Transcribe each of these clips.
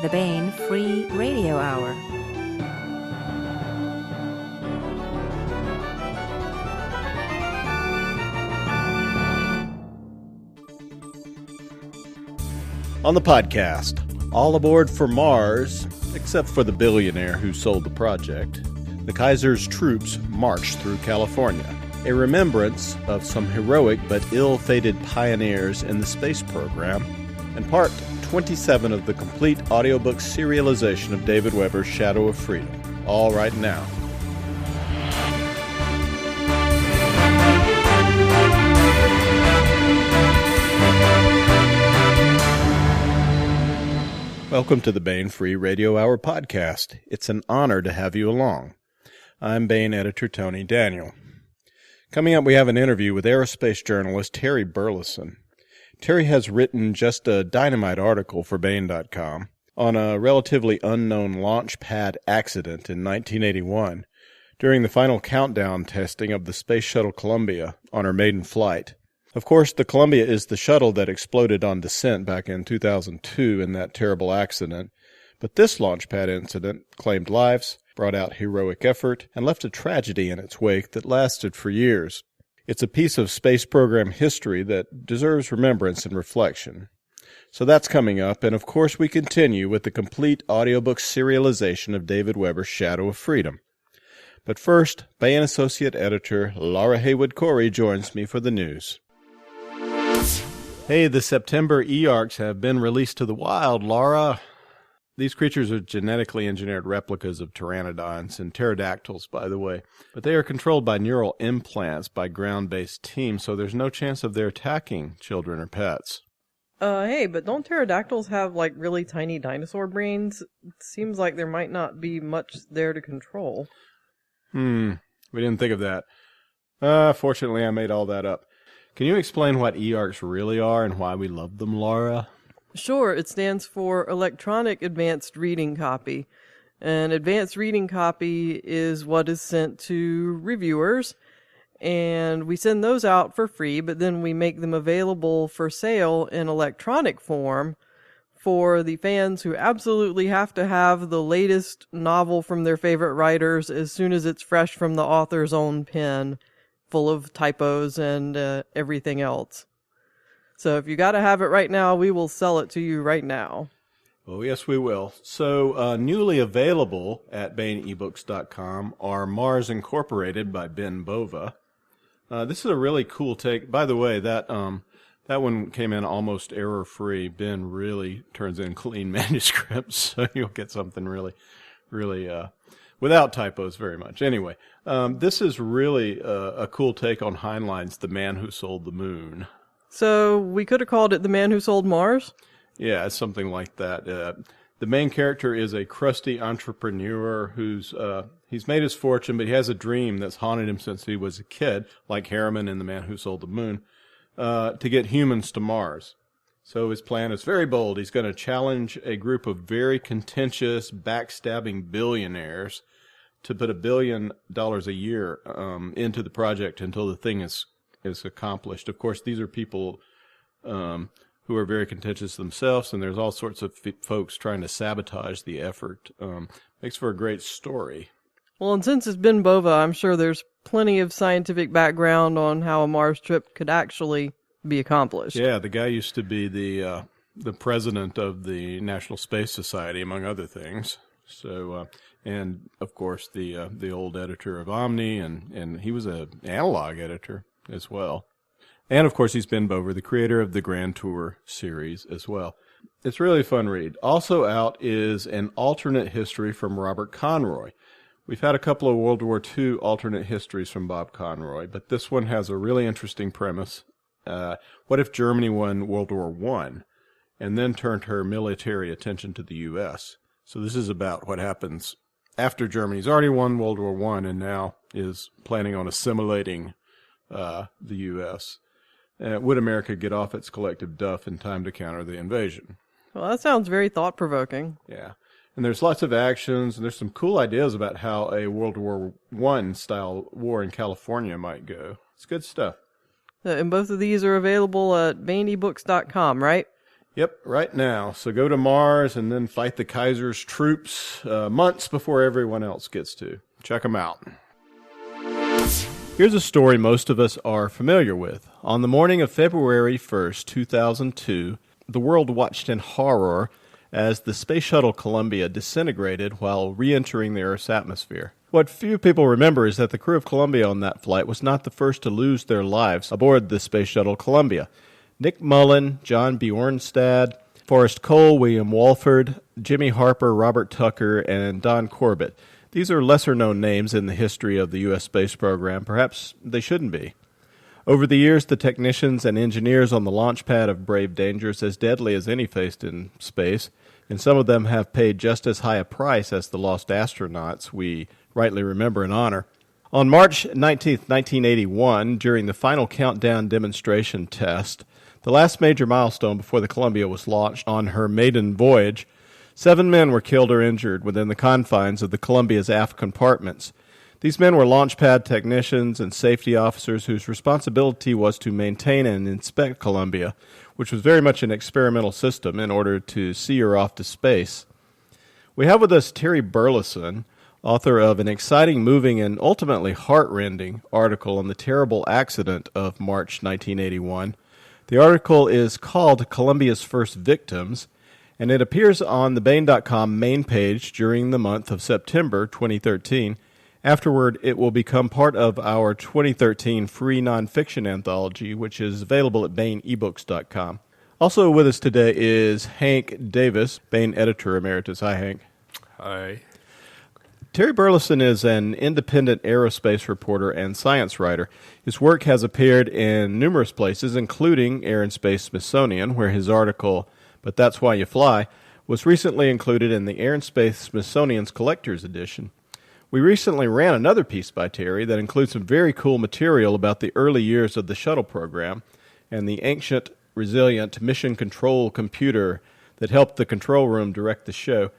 the Baen Free Radio Hour. On the podcast, all aboard for Mars, except for the billionaire who sold the project. The Kaiser's troops marched through California, a remembrance of some heroic but ill-fated pioneers in the space program, and part 27 of the complete audiobook serialization of David Weber's Shadow of Freedom, all right now. Welcome to the Baen Free Radio Hour podcast. It's an honor to have you along. I'm Baen editor Tony Daniel. Coming up, we have an interview with aerospace journalist Terry Burlison. Terry has written just a dynamite article for Baen.com on a relatively unknown Launchpad accident in 1981 during the final countdown testing of the Space Shuttle Columbia on her maiden flight. Of course, the Columbia is the shuttle that exploded on descent back in 2002 in that terrible accident, but this Launchpad incident claimed lives, brought out heroic effort, and left a tragedy in its wake that lasted for years. It's a piece of space program history that deserves remembrance and reflection. So that's coming up, and of course we continue with the complete audiobook serialization of David Weber's Shadow of Freedom. But first, Baen Associate Editor Laura Haywood-Corey joins me for the news. Hey, the September Earcs have been released to the wild, Laura. These creatures are genetically engineered replicas of pteranodons and pterodactyls, by the way. But they are controlled by neural implants by ground-based teams, so there's no chance of their attacking children or pets. Hey, but don't pterodactyls have, really tiny dinosaur brains? It seems like there might not be much there to control. We didn't think of that. Fortunately, I made all that up. Can you explain what Earcs really are and why we love them, Laura? Sure, it stands for Electronic Advanced Reading Copy. An advanced reading copy is what is sent to reviewers, and we send those out for free, but then we make them available for sale in electronic form for the fans who absolutely have to have the latest novel from their favorite writers as soon as it's fresh from the author's own pen, full of typos and everything else. So if you got to have it right now, we will sell it to you right now. Oh, yes, we will. So newly available at BaenEbooks.com are Mars Incorporated by Ben Bova. This is a really cool take. By the way, that one came in almost error-free. Ben really turns in clean manuscripts, so you'll get something really without typos very much. Anyway, this is really a cool take on Heinlein's The Man Who Sold the Moon. So we could have called it The Man Who Sold Mars? Yeah, it's something like that. The main character is a crusty entrepreneur he's made his fortune, but he has a dream that's haunted him since he was a kid, like Harriman in The Man Who Sold the Moon, to get humans to Mars. So his plan is very bold. He's going to challenge a group of very contentious, backstabbing billionaires to put $1 billion a year into the project until the thing is accomplished. Of course, these are people who are very contentious themselves, and there's all sorts of folks trying to sabotage the effort. Makes for a great story. Well, and since it's Ben Bova, I'm sure there's plenty of scientific background on how a Mars trip could actually be accomplished. Yeah, the guy used to be the president of the National Space Society, among other things. So, and of course the old editor of Omni, and he was an analog editor as well. And of course he's Ben Bova, the creator of the Grand Tour series as well. It's really a fun read. Also out is an alternate history from Robert Conroy. We've had a couple of World War II alternate histories from Bob Conroy, but this one has a really interesting premise. What if Germany won World War I and then turned her military attention to the U.S.? So this is about what happens after Germany's already won World War I and now is planning on assimilating the U.S. Would America get off its collective duff in time to counter the invasion? Well, that sounds very thought-provoking. Yeah. And there's lots of actions, and there's some cool ideas about how a World War I style war in California might go. It's good stuff. And both of these are available at BaenEbooks.com, right? Yep, right now. So go to Mars and then fight the Kaiser's troops months before everyone else gets to. Check them out. Here's a story most of us are familiar with. On the morning of February 1st, 2002, the world watched in horror as the Space Shuttle Columbia disintegrated while re-entering the Earth's atmosphere. What few people remember is that the crew of Columbia on that flight was not the first to lose their lives aboard the Space Shuttle Columbia. Nick Mullen, John Bjornstad, Forrest Cole, William Walford, Jimmy Harper, Robert Tucker, and Don Corbett. These are lesser-known names in the history of the U.S. space program. Perhaps they shouldn't be. Over the years, the technicians and engineers on the Launchpad have braved dangers as deadly as any faced in space, and some of them have paid just as high a price as the lost astronauts we rightly remember and honor. On March 19, 1981, during the final countdown demonstration test, the last major milestone before the Columbia was launched on her maiden voyage, 7 men were killed or injured within the confines of the Columbia's aft compartments. These men were Launchpad technicians and safety officers whose responsibility was to maintain and inspect Columbia, which was very much an experimental system in order to see her off to space. We have with us Terry Burlison, author of an exciting, moving, and ultimately heart-rending article on the terrible accident of March 1981. The article is called Columbia's First Victims, and it appears on the Baen.com main page during the month of September 2013. Afterward, it will become part of our 2013 free nonfiction anthology, which is available at BaenEbooks.com. Also with us today is Hank Davis, Baen editor emeritus. Hi, Hank. Hi. Terry Burlison is an independent aerospace reporter and science writer. His work has appeared in numerous places, including Air and Space Smithsonian, where his article, But That's Why You Fly, was recently included in the Air and Space Smithsonian's Collector's Edition. We recently ran another piece by Terry that includes some very cool material about the early years of the Shuttle program and the ancient, resilient mission control computer that helped the control room direct the show.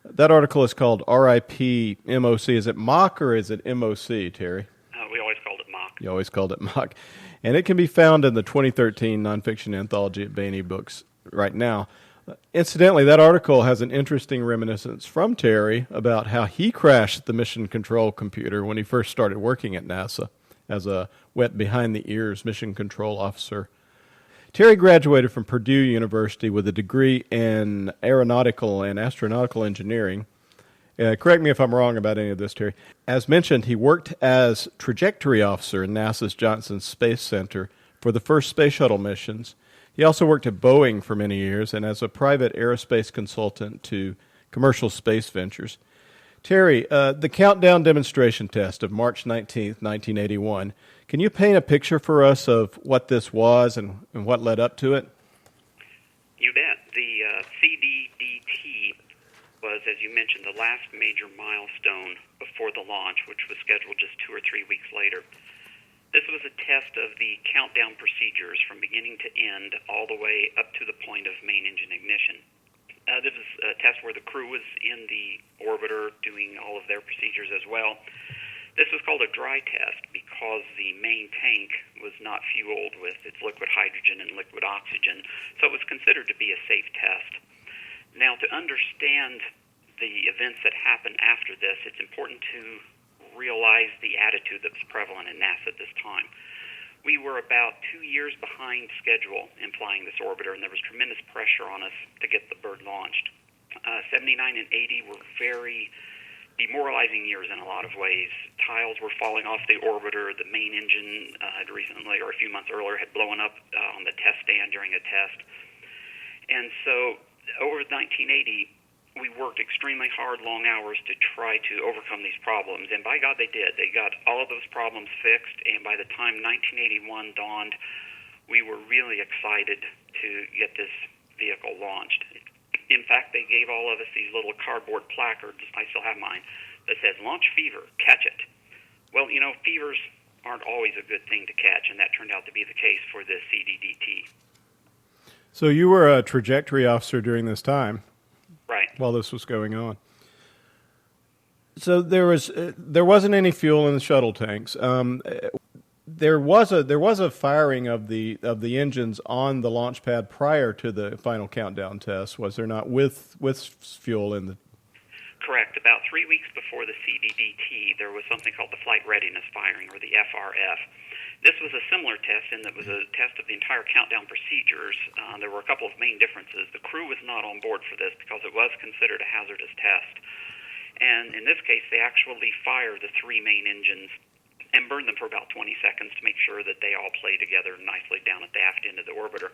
That article is called RIP MOC. Is it MOC or is it MOC, Terry? We always called it MOC. You always called it MOC. And it can be found in the 2013 nonfiction anthology at Baen eBooks right now. Incidentally, that article has an interesting reminiscence from Terry about how he crashed the mission control computer when he first started working at NASA as a wet behind-the-ears mission control officer. Terry graduated from Purdue University with a degree in aeronautical and astronautical engineering. Correct me if I'm wrong about any of this, Terry. As mentioned, he worked as trajectory officer in NASA's Johnson Space Center for the first space shuttle missions. He also worked at Boeing for many years and as a private aerospace consultant to commercial space ventures. Terry, the countdown demonstration test of March 19th, 1981, can you paint a picture for us of what this was and what led up to it? You bet. The CDDT was, as you mentioned, the last major milestone before the launch, which was scheduled just 2 or 3 weeks later. This was a test of the countdown procedures from beginning to end, all the way up to the point of main engine ignition. This was a test where the crew was in the orbiter doing all of their procedures as well. This was called a dry test because the main tank was not fueled with its liquid hydrogen and liquid oxygen, so it was considered to be a safe test. Now, to understand the events that happened after this, it's important to realize the attitude that was prevalent in NASA at this time. We were about 2 years behind schedule in flying this orbiter, and there was tremendous pressure on us to get the bird launched. 79 and 80 were very demoralizing years in a lot of ways. Tiles were falling off the orbiter. The main engine had recently, or a few months earlier, had blown up on the test stand during a test. And so over 1980, we worked extremely hard, long hours to try to overcome these problems. And by God, they did. They got all of those problems fixed. And by the time 1981 dawned, we were really excited to get this vehicle launched. In fact, they gave all of us these little cardboard placards, I still have mine, that says, "Launch fever, catch it." Well, you know, fevers aren't always a good thing to catch, and that turned out to be the case for the CDDT. So you were a trajectory officer during this time. Right. While this was going on. So there wasn't any fuel in the shuttle tanks. there was a firing of the engines on the Launchpad prior to the final countdown test, was there not? With fuel in the. Correct. About 3 weeks before the CDDT, there was something called the Flight Readiness Firing, or the FRF. This was a similar test in that it was a test of the entire countdown procedures. There were a couple of main differences. The crew was not on board for this because it was considered a hazardous test. And in this case, they actually fire the three main engines and burn them for about 20 seconds to make sure that they all play together nicely down at the aft end of the orbiter.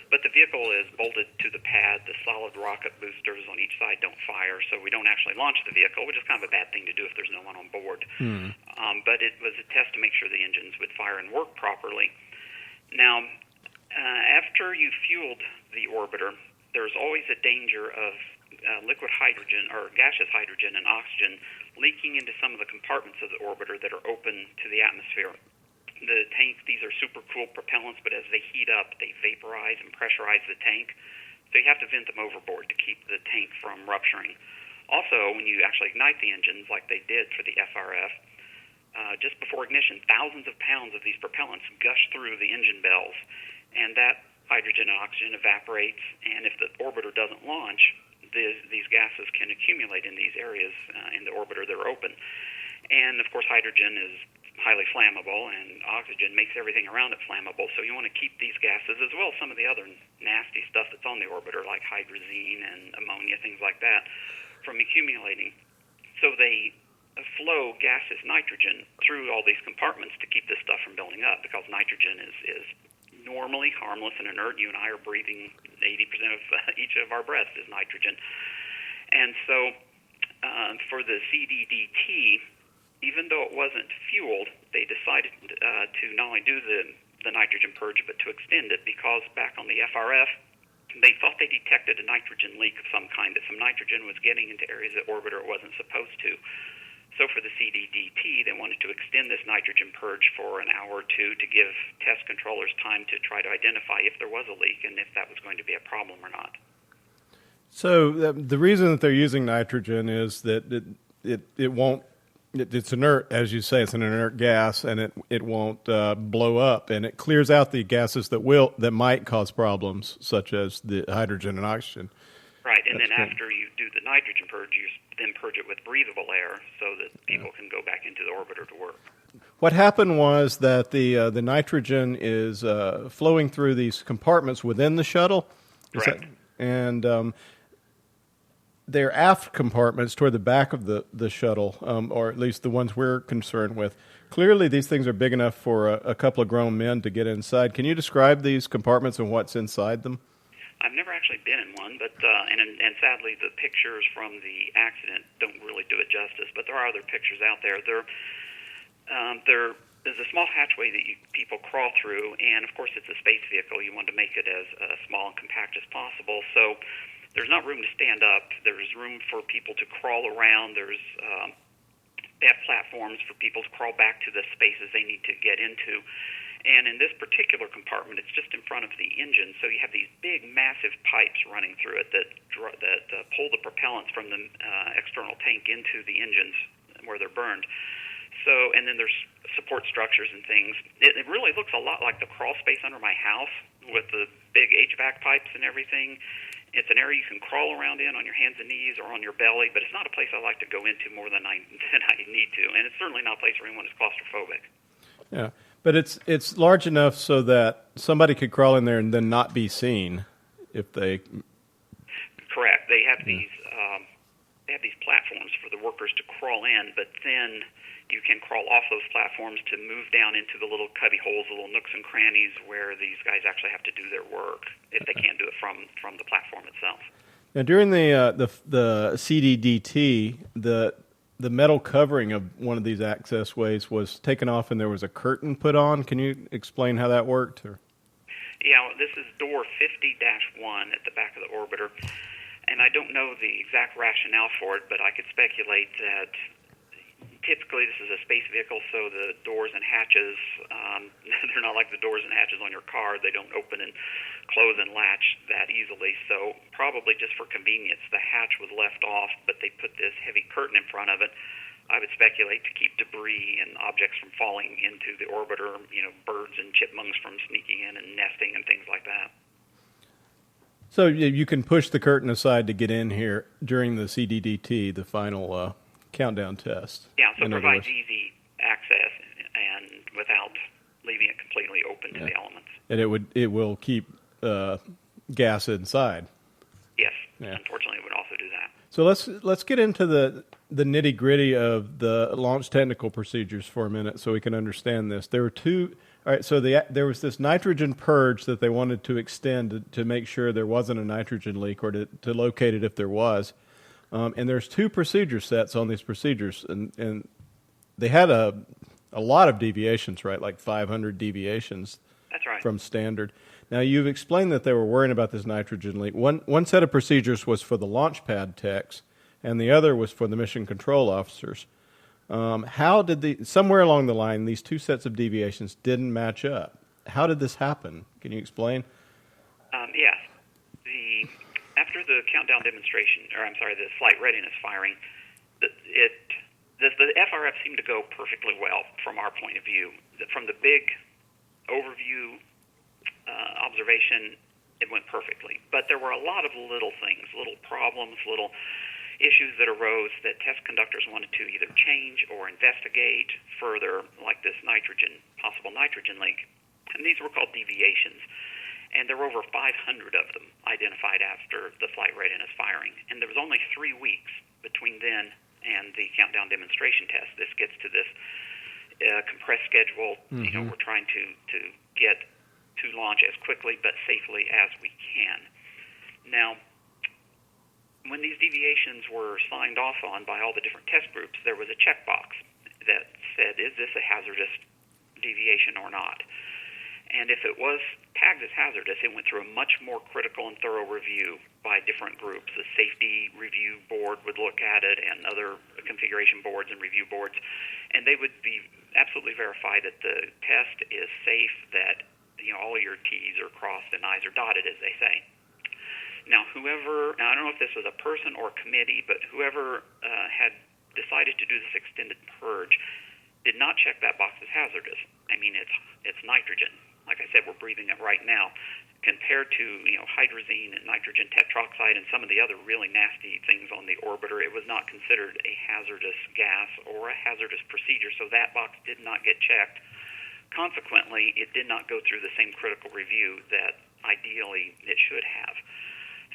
But the vehicle is bolted to the pad. The solid rocket boosters on each side don't fire, so we don't actually launch the vehicle, which is kind of a bad thing to do if there's no one on board. But it was a test to make sure the engines would fire and work properly. Now, after you fueled the orbiter, there's always a danger of liquid hydrogen or gaseous hydrogen and oxygen leaking into some of the compartments of the orbiter that are open to the atmosphere. The tank, these are supercool propellants, but as they heat up, they vaporize and pressurize the tank. So you have to vent them overboard to keep the tank from rupturing. Also, when you actually ignite the engines like they did for the FRF, just before ignition, thousands of pounds of these propellants gush through the engine bells, and that hydrogen and oxygen evaporates, and if the orbiter doesn't launch, these gases can accumulate in these areas in the orbiter that are open. And, of course, hydrogen is highly flammable, and oxygen makes everything around it flammable. So you want to keep these gases, as well as some of the other nasty stuff that's on the orbiter, like hydrazine and ammonia, things like that, from accumulating. So they flow gaseous nitrogen through all these compartments to keep this stuff from building up, because nitrogen is normally harmless and inert. You and I are breathing 80% of each of our breaths is nitrogen. And so for the CDDT, even though it wasn't fueled, they decided to not only do the nitrogen purge, but to extend it, because back on the FRF, they thought they detected a nitrogen leak of some kind, that some nitrogen was getting into areas of the orbiter it wasn't supposed to. So for the CDDT, they wanted to extend this nitrogen purge for an hour or two to give test controllers time to try to identify if there was a leak and if that was going to be a problem or not. So the reason that they're using nitrogen is that it won't. It's inert, as you say. It's an inert gas, and it won't blow up, and it clears out the gases that might cause problems, such as the hydrogen and oxygen. Right, and then after you do the nitrogen purge, you then purge it with breathable air so that people can go back into the orbiter to work. What happened was that the nitrogen is flowing through these compartments within the shuttle. Correct. And they're aft compartments toward the back of the shuttle, or at least the ones we're concerned with. Clearly, these things are big enough for a couple of grown men to get inside. Can you describe these compartments and what's inside them? I've never actually been in one, but and sadly the pictures from the accident don't really do it justice. But there are other pictures out there. There is a small hatchway that people crawl through, and of course it's a space vehicle. You want to make it as small and compact as possible. So there's not room to stand up. There's room for people to crawl around. They have platforms for people to crawl back to the spaces they need to get into. And in this particular compartment, it's just in front of the engine, so you have these big, massive pipes running through it that pull the propellants from the external tank into the engines where they're burned. So, and then there's support structures and things. It really looks a lot like the crawl space under my house with the big HVAC pipes and everything. It's an area you can crawl around in on your hands and knees or on your belly, but it's not a place I like to go into more than I need to, and it's certainly not a place where anyone is claustrophobic. Yeah. But it's large enough so that somebody could crawl in there and then not be seen if they. Correct. They have these platforms for the workers to crawl in, but then you can crawl off those platforms to move down into the little cubby holes, the little nooks and crannies where these guys actually have to do their work if they can't do it from the platform itself. Now, during the CDDT, the metal covering of one of these access ways was taken off and there was a curtain put on. Can you explain how that worked? Or? Yeah, well, this is door 50-1 at the back of the orbiter, and I don't know the exact rationale for it, but I could speculate that typically this is a space vehicle, so the doors and hatches, they're not like the doors and hatches on your car. They don't open and close and latch that easily. So probably just for convenience, the hatch was left off, but they put this heavy curtain in front of it. I would speculate to keep debris and objects from falling into the orbiter, birds and chipmunks from sneaking in and nesting and things like that. So you can push the curtain aside to get in here during the CDDT, the final countdown test. Yeah, so it provides easy access and without leaving it completely open to the elements. And it will keep gas inside. Yes, unfortunately, it would also do that. So let's get into the nitty gritty of the launch technical procedures for a minute, so we can understand this. There were two. All right, so there was this nitrogen purge that they wanted to extend to make sure there wasn't a nitrogen leak, or to locate it if there was. And there's two procedure sets on these procedures, and they had a lot of deviations, right? Like 500 deviations. That's right. From standard. Now, you've explained that they were worrying about this nitrogen leak. One set of procedures was for the Launchpad techs, and the other was for the mission control officers. How did somewhere along the line, these two sets of deviations didn't match up? How did this happen? Can you explain? Yes. After the countdown demonstration, the flight readiness firing, the FRF seemed to go perfectly well from our point of view. From the big overview observation, it went perfectly. But there were a lot of little things, little problems, little issues that arose that test conductors wanted to either change or investigate further, like this possible nitrogen leak. And these were called deviations. And there were over 500 of them identified after the flight readiness firing. And there was only 3 weeks between then and the countdown demonstration test. This gets to this compressed schedule. Mm-hmm. We're trying to get to launch as quickly but safely as we can. Now, when these deviations were signed off on by all the different test groups, there was a checkbox that said, is this a hazardous deviation or not? And if it was tagged as hazardous, it went through a much more critical and thorough review by different groups. The safety review board would look at it, and other configuration boards and review boards, and they would be absolutely verify that the test is safe, that all your T's are crossed and I's are dotted, as they say. Now, I don't know if this was a person or a committee, but whoever had decided to do this extended purge did not check that box as hazardous. I mean, it's nitrogen. Like I said, we're breathing it right now. Compared to hydrazine and nitrogen tetroxide and some of the other really nasty things on the orbiter, it was not considered a hazardous gas or a hazardous procedure, so that box did not get checked. Consequently, it did not go through the same critical review that ideally it should have.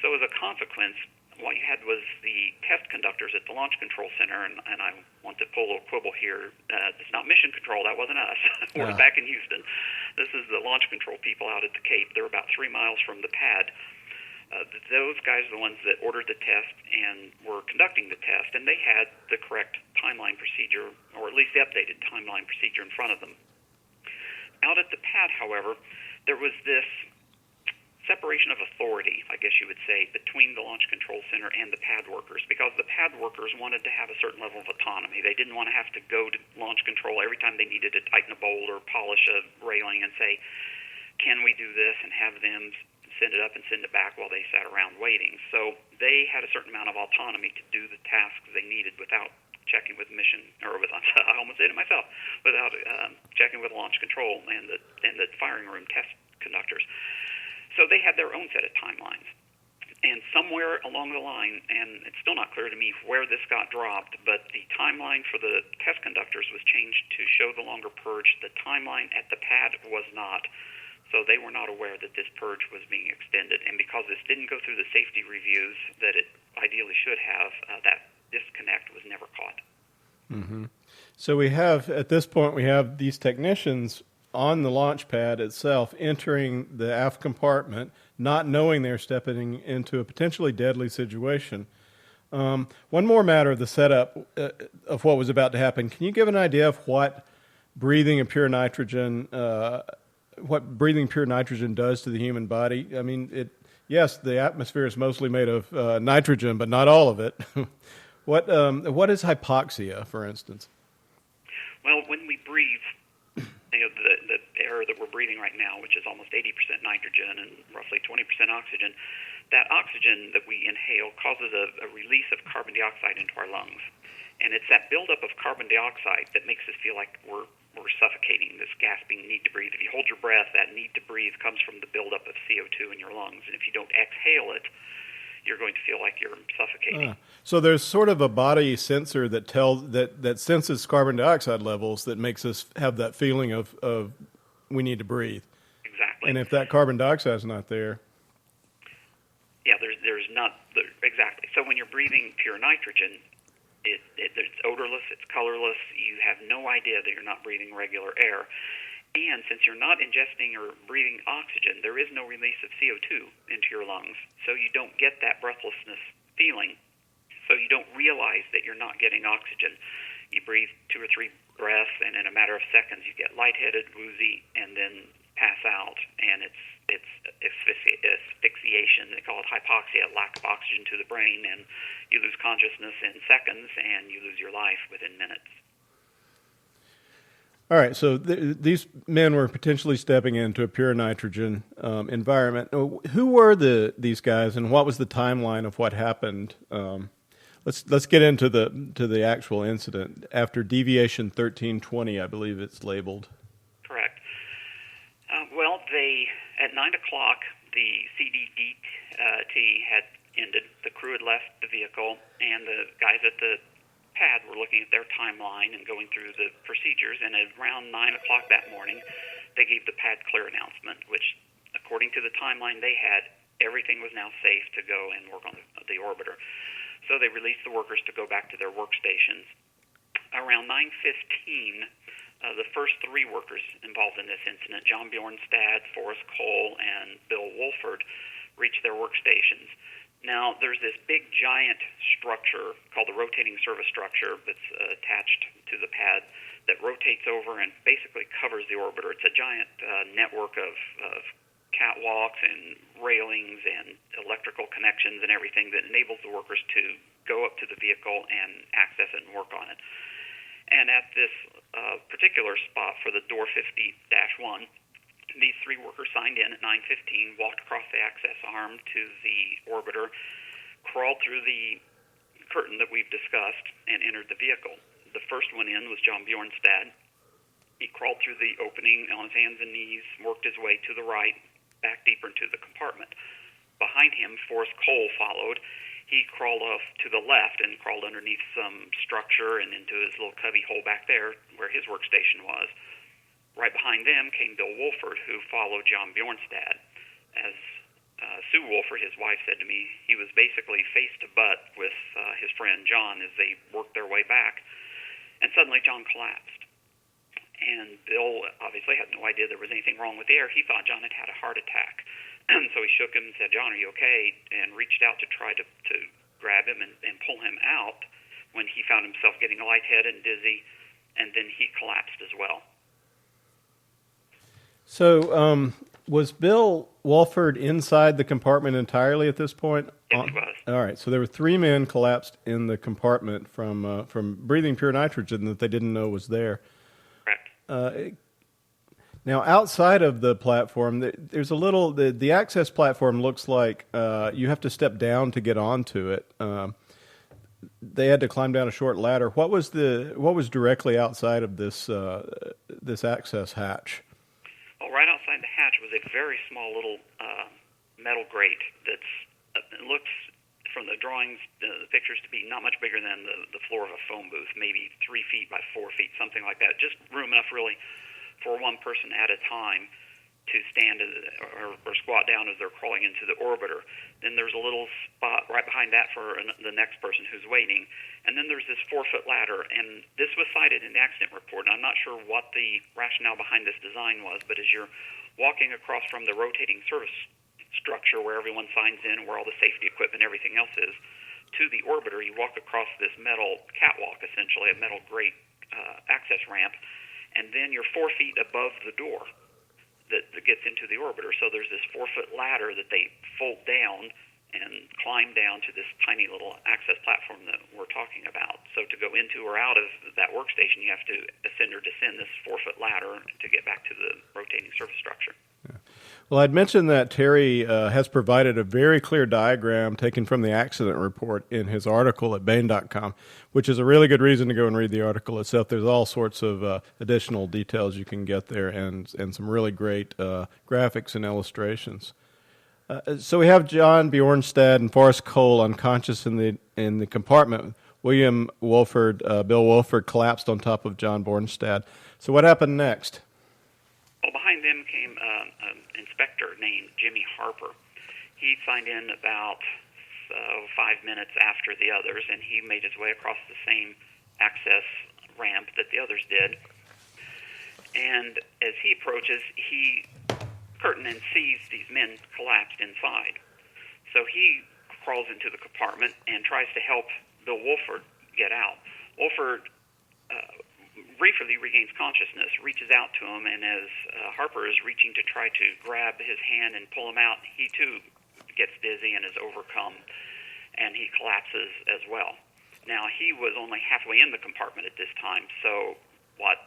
So as a consequence, what you had was the test conductors at the Launch Control Center, and I want to pull a little quibble here. It's not mission control. That wasn't us. We're back in Houston. This is the launch control people out at the Cape. They're about 3 miles from the pad. Those guys are the ones that ordered the test and were conducting the test, and they had the correct timeline procedure, or at least the updated timeline procedure in front of them. Out at the pad, however, there was this separation of authority, I guess you would say, between the Launch Control Center and the pad workers, because the pad workers wanted to have a certain level of autonomy. They didn't want to have to go to launch control every time they needed to tighten a bolt or polish a railing and say, can we do this, and have them send it up and send it back while they sat around waiting. So they had a certain amount of autonomy to do the tasks they needed without checking with I almost did it myself, without checking with launch control and the firing room test conductors. So they had their own set of timelines. And somewhere along the line, and it's still not clear to me where this got dropped, but the timeline for the test conductors was changed to show the longer purge. The timeline at the pad was not. So they were not aware that this purge was being extended. And because this didn't go through the safety reviews that it ideally should have, that disconnect was never caught. Mm-hmm. So at this point, we have these technicians on the launch pad itself entering the aft compartment, not knowing they're stepping into a potentially deadly situation. One more matter of the setup of what was about to happen. Can you give an idea of what breathing pure nitrogen does to the human body? I mean, yes, the atmosphere is mostly made of nitrogen, but not all of it. What is hypoxia, for instance? Well, when we breathe, the air that we're breathing right now, which is almost 80% nitrogen and roughly 20% oxygen, that oxygen that we inhale causes a release of carbon dioxide into our lungs. And it's that buildup of carbon dioxide that makes us feel like we're suffocating, this gasping need to breathe. If you hold your breath, that need to breathe comes from the buildup of CO2 in your lungs. And if you don't exhale it, you're going to feel like you're suffocating. So there's sort of a body sensor that that senses carbon dioxide levels that makes us have that feeling of we need to breathe. Exactly. And if that carbon dioxide is not there, yeah, there's not exactly. So when you're breathing pure nitrogen, it's odorless, it's colorless. You have no idea that you're not breathing regular air. And since you're not ingesting or breathing oxygen, there is no release of CO2 into your lungs. So you don't get that breathlessness feeling. So you don't realize that you're not getting oxygen. You breathe 2 or 3 breaths, and in a matter of seconds, you get lightheaded, woozy, and then pass out. And it's asphyxiation. They call it hypoxia, lack of oxygen to the brain, and you lose consciousness in seconds, and you lose your life within minutes. all right, so these men were potentially stepping into a pure nitrogen environment. Who were these guys, and what was the timeline of what happened? Let's get into the actual incident after deviation 1320, I believe it's labeled. Correct. Well, at 9 o'clock, the CDDT had ended. The crew had left the vehicle, and the guys at the pad were looking at their timeline and going through the procedures, and at around 9 o'clock that morning, they gave the pad clear announcement, which, according to the timeline they had, everything was now safe to go and work on the orbiter. So they released the workers to go back to their workstations. Around 9:15, the first 3 workers involved in this incident, John Bjornstad, Forrest Cole, and Bill Wolford, reached their workstations. Now, there's this big, giant structure called the rotating service structure that's attached to the pad that rotates over and basically covers the orbiter. It's a giant network of catwalks and railings and electrical connections and everything that enables the workers to go up to the vehicle and access it and work on it. And at this particular spot for the door 50-1, these 3 workers signed in at 9:15, walked across the access arm to the orbiter, crawled through the curtain that we've discussed, and entered the vehicle. The first one in was John Bjornstad. He crawled through the opening on his hands and knees, worked his way to the right, back deeper into the compartment. Behind him, Forrest Cole followed. He crawled off to the left and crawled underneath some structure and into his little cubby hole back there where his workstation was. Right behind them came Bill Wolford, who followed John Bjornstad. As Sue Wolford, his wife, said to me, he was basically face to butt with his friend John as they worked their way back. And suddenly John collapsed. And Bill obviously had no idea there was anything wrong with the air. He thought John had had a heart attack. And so he shook him and said, "John, are you okay?" And reached out to try to grab him and pull him out when he found himself getting lightheaded and dizzy, and then he collapsed as well. So was Bill Wolford inside the compartment entirely at this point? Yes, he was. All right, so there were 3 men collapsed in the compartment from breathing pure nitrogen that they didn't know was there. Correct. Now, outside of the platform, there's a little. The access platform looks like you have to step down to get onto it. They had to climb down a short ladder. What was directly outside of this access hatch? Well, right outside the hatch was a very small little metal grate it looks from the drawings, the pictures, to be not much bigger than the floor of a phone booth, maybe 3 feet by 4 feet, something like that. Just room enough, really, for one person at a time to stand or squat down as they're crawling into the orbiter. Then there's a little spot right behind that for the next person who's waiting. And then there's this 4-foot ladder, and this was cited in the accident report. And I'm not sure what the rationale behind this design was, but as you're walking across from the rotating service structure where everyone signs in, where all the safety equipment and everything else is, to the orbiter, you walk across this metal catwalk, essentially, a metal grate access ramp, and then you're 4 feet above the door that gets into the orbiter. So there's this 4-foot ladder that they fold down and climb down to this tiny little access platform that we're talking about. So to go into or out of that workstation, you have to ascend or descend this 4-foot ladder to get back to the rotating surface structure. Yeah. Well, I'd mentioned that Terry has provided a very clear diagram taken from the accident report in his article at Baen.com, which is a really good reason to go and read the article itself. There's all sorts of additional details you can get there and some really great graphics and illustrations. So we have John Bjornstad and Forrest Cole unconscious in the compartment. William Wolford, Bill Wolford, collapsed on top of John Bjornstad. So what happened next? Well, behind them came an inspector named Jimmy Harper. He signed in about 5 minutes after the others, and he made his way across the same access ramp that the others did. And as he approaches, he curtain and sees these men collapsed inside. So he crawls into the compartment and tries to help Bill Wolford get out. Wolford briefly regains consciousness, reaches out to him, and as Harper is reaching to try to grab his hand and pull him out, he too gets dizzy and is overcome, and he collapses as well. Now, he was only halfway in the compartment at this time, so what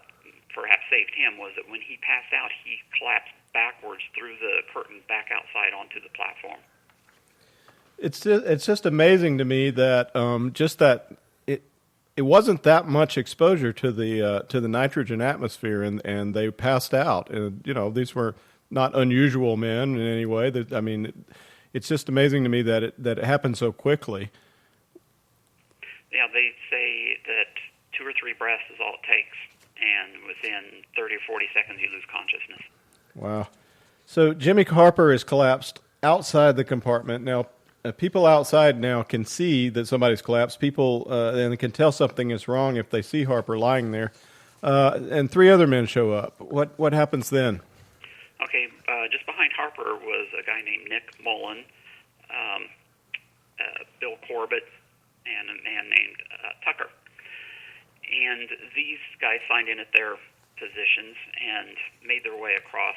perhaps saved him was that when he passed out, he collapsed backwards through the curtain back outside onto the platform. It's just amazing to me that it wasn't that much exposure to the nitrogen atmosphere, and they passed out. And these were not unusual men in any way. It's just amazing to me that it happened so quickly. Yeah, they say that 2 or 3 breaths is all it takes, and within 30 or 40 seconds you lose consciousness. Wow. So Jimmy Harper is collapsed outside the compartment. Now, people outside now can see that somebody's collapsed. People and they can tell something is wrong if they see Harper lying there. And 3 other men show up. What happens then? Okay, just behind Harper was a guy named Nick Mullen, Bill Corbett, and a man named Tucker. And these guys signed in at their positions and made their way across.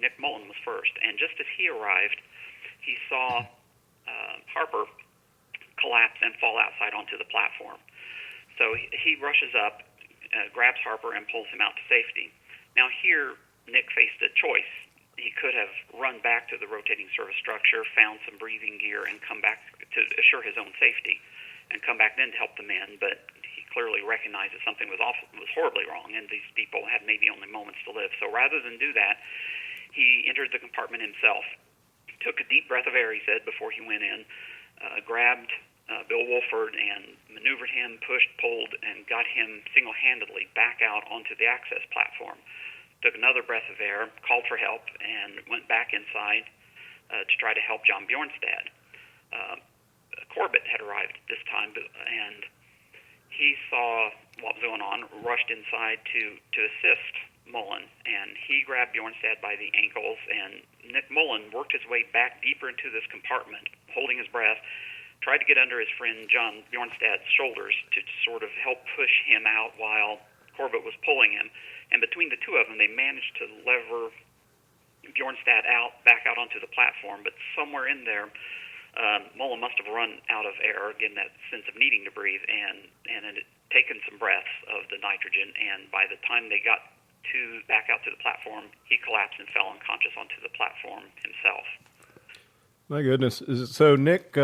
Nick Mullen was first, and just as he arrived, he saw Harper collapse and fall outside onto the platform. So he rushes up, grabs Harper, and pulls him out to safety. Now here, Nick faced a choice. He could have run back to the rotating service structure, found some breathing gear, and come back to assure his own safety, and come back then to help the men, but he clearly recognized that something was horribly wrong, and these people had maybe only moments to live. So rather than do that, he entered the compartment himself, took a deep breath of air, he said, before he went in, grabbed Bill Wolford and maneuvered him, pushed, pulled, and got him single-handedly back out onto the access platform. Took another breath of air, called for help, and went back inside to try to help John Bjornstad. Corbett had arrived at this time, and he saw what was going on, rushed inside to assist Mullen, and he grabbed Bjornstad by the ankles, and Nick Mullen worked his way back deeper into this compartment, holding his breath, tried to get under his friend John Bjornstad's shoulders to sort of help push him out while Corbett was pulling him. And between the two of them, they managed to lever Bjornstad back out onto the platform, but somewhere in there, Mullen must have run out of air, getting that sense of needing to breathe, and it had taken some breaths of the nitrogen, and by the time they got back out to the platform, he collapsed and fell unconscious onto the platform himself. My goodness! So Nick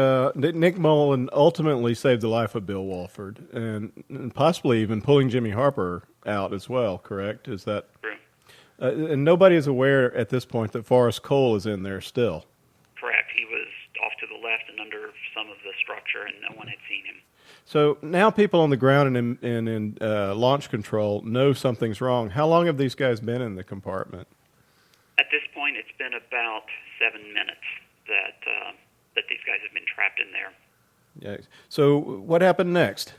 Mullen ultimately saved the life of Bill Wolford, and possibly even pulling Jimmy Harper out as well. Correct? Is that true? And nobody is aware at this point that Forrest Cole is in there still. Correct. He was off to the left and under some of the structure, and no one had seen him. So now people on the ground and in launch control know something's wrong. How long have these guys been in the compartment? At this point, it's been about 7 minutes that these guys have been trapped in there. Yeah. So what happened next?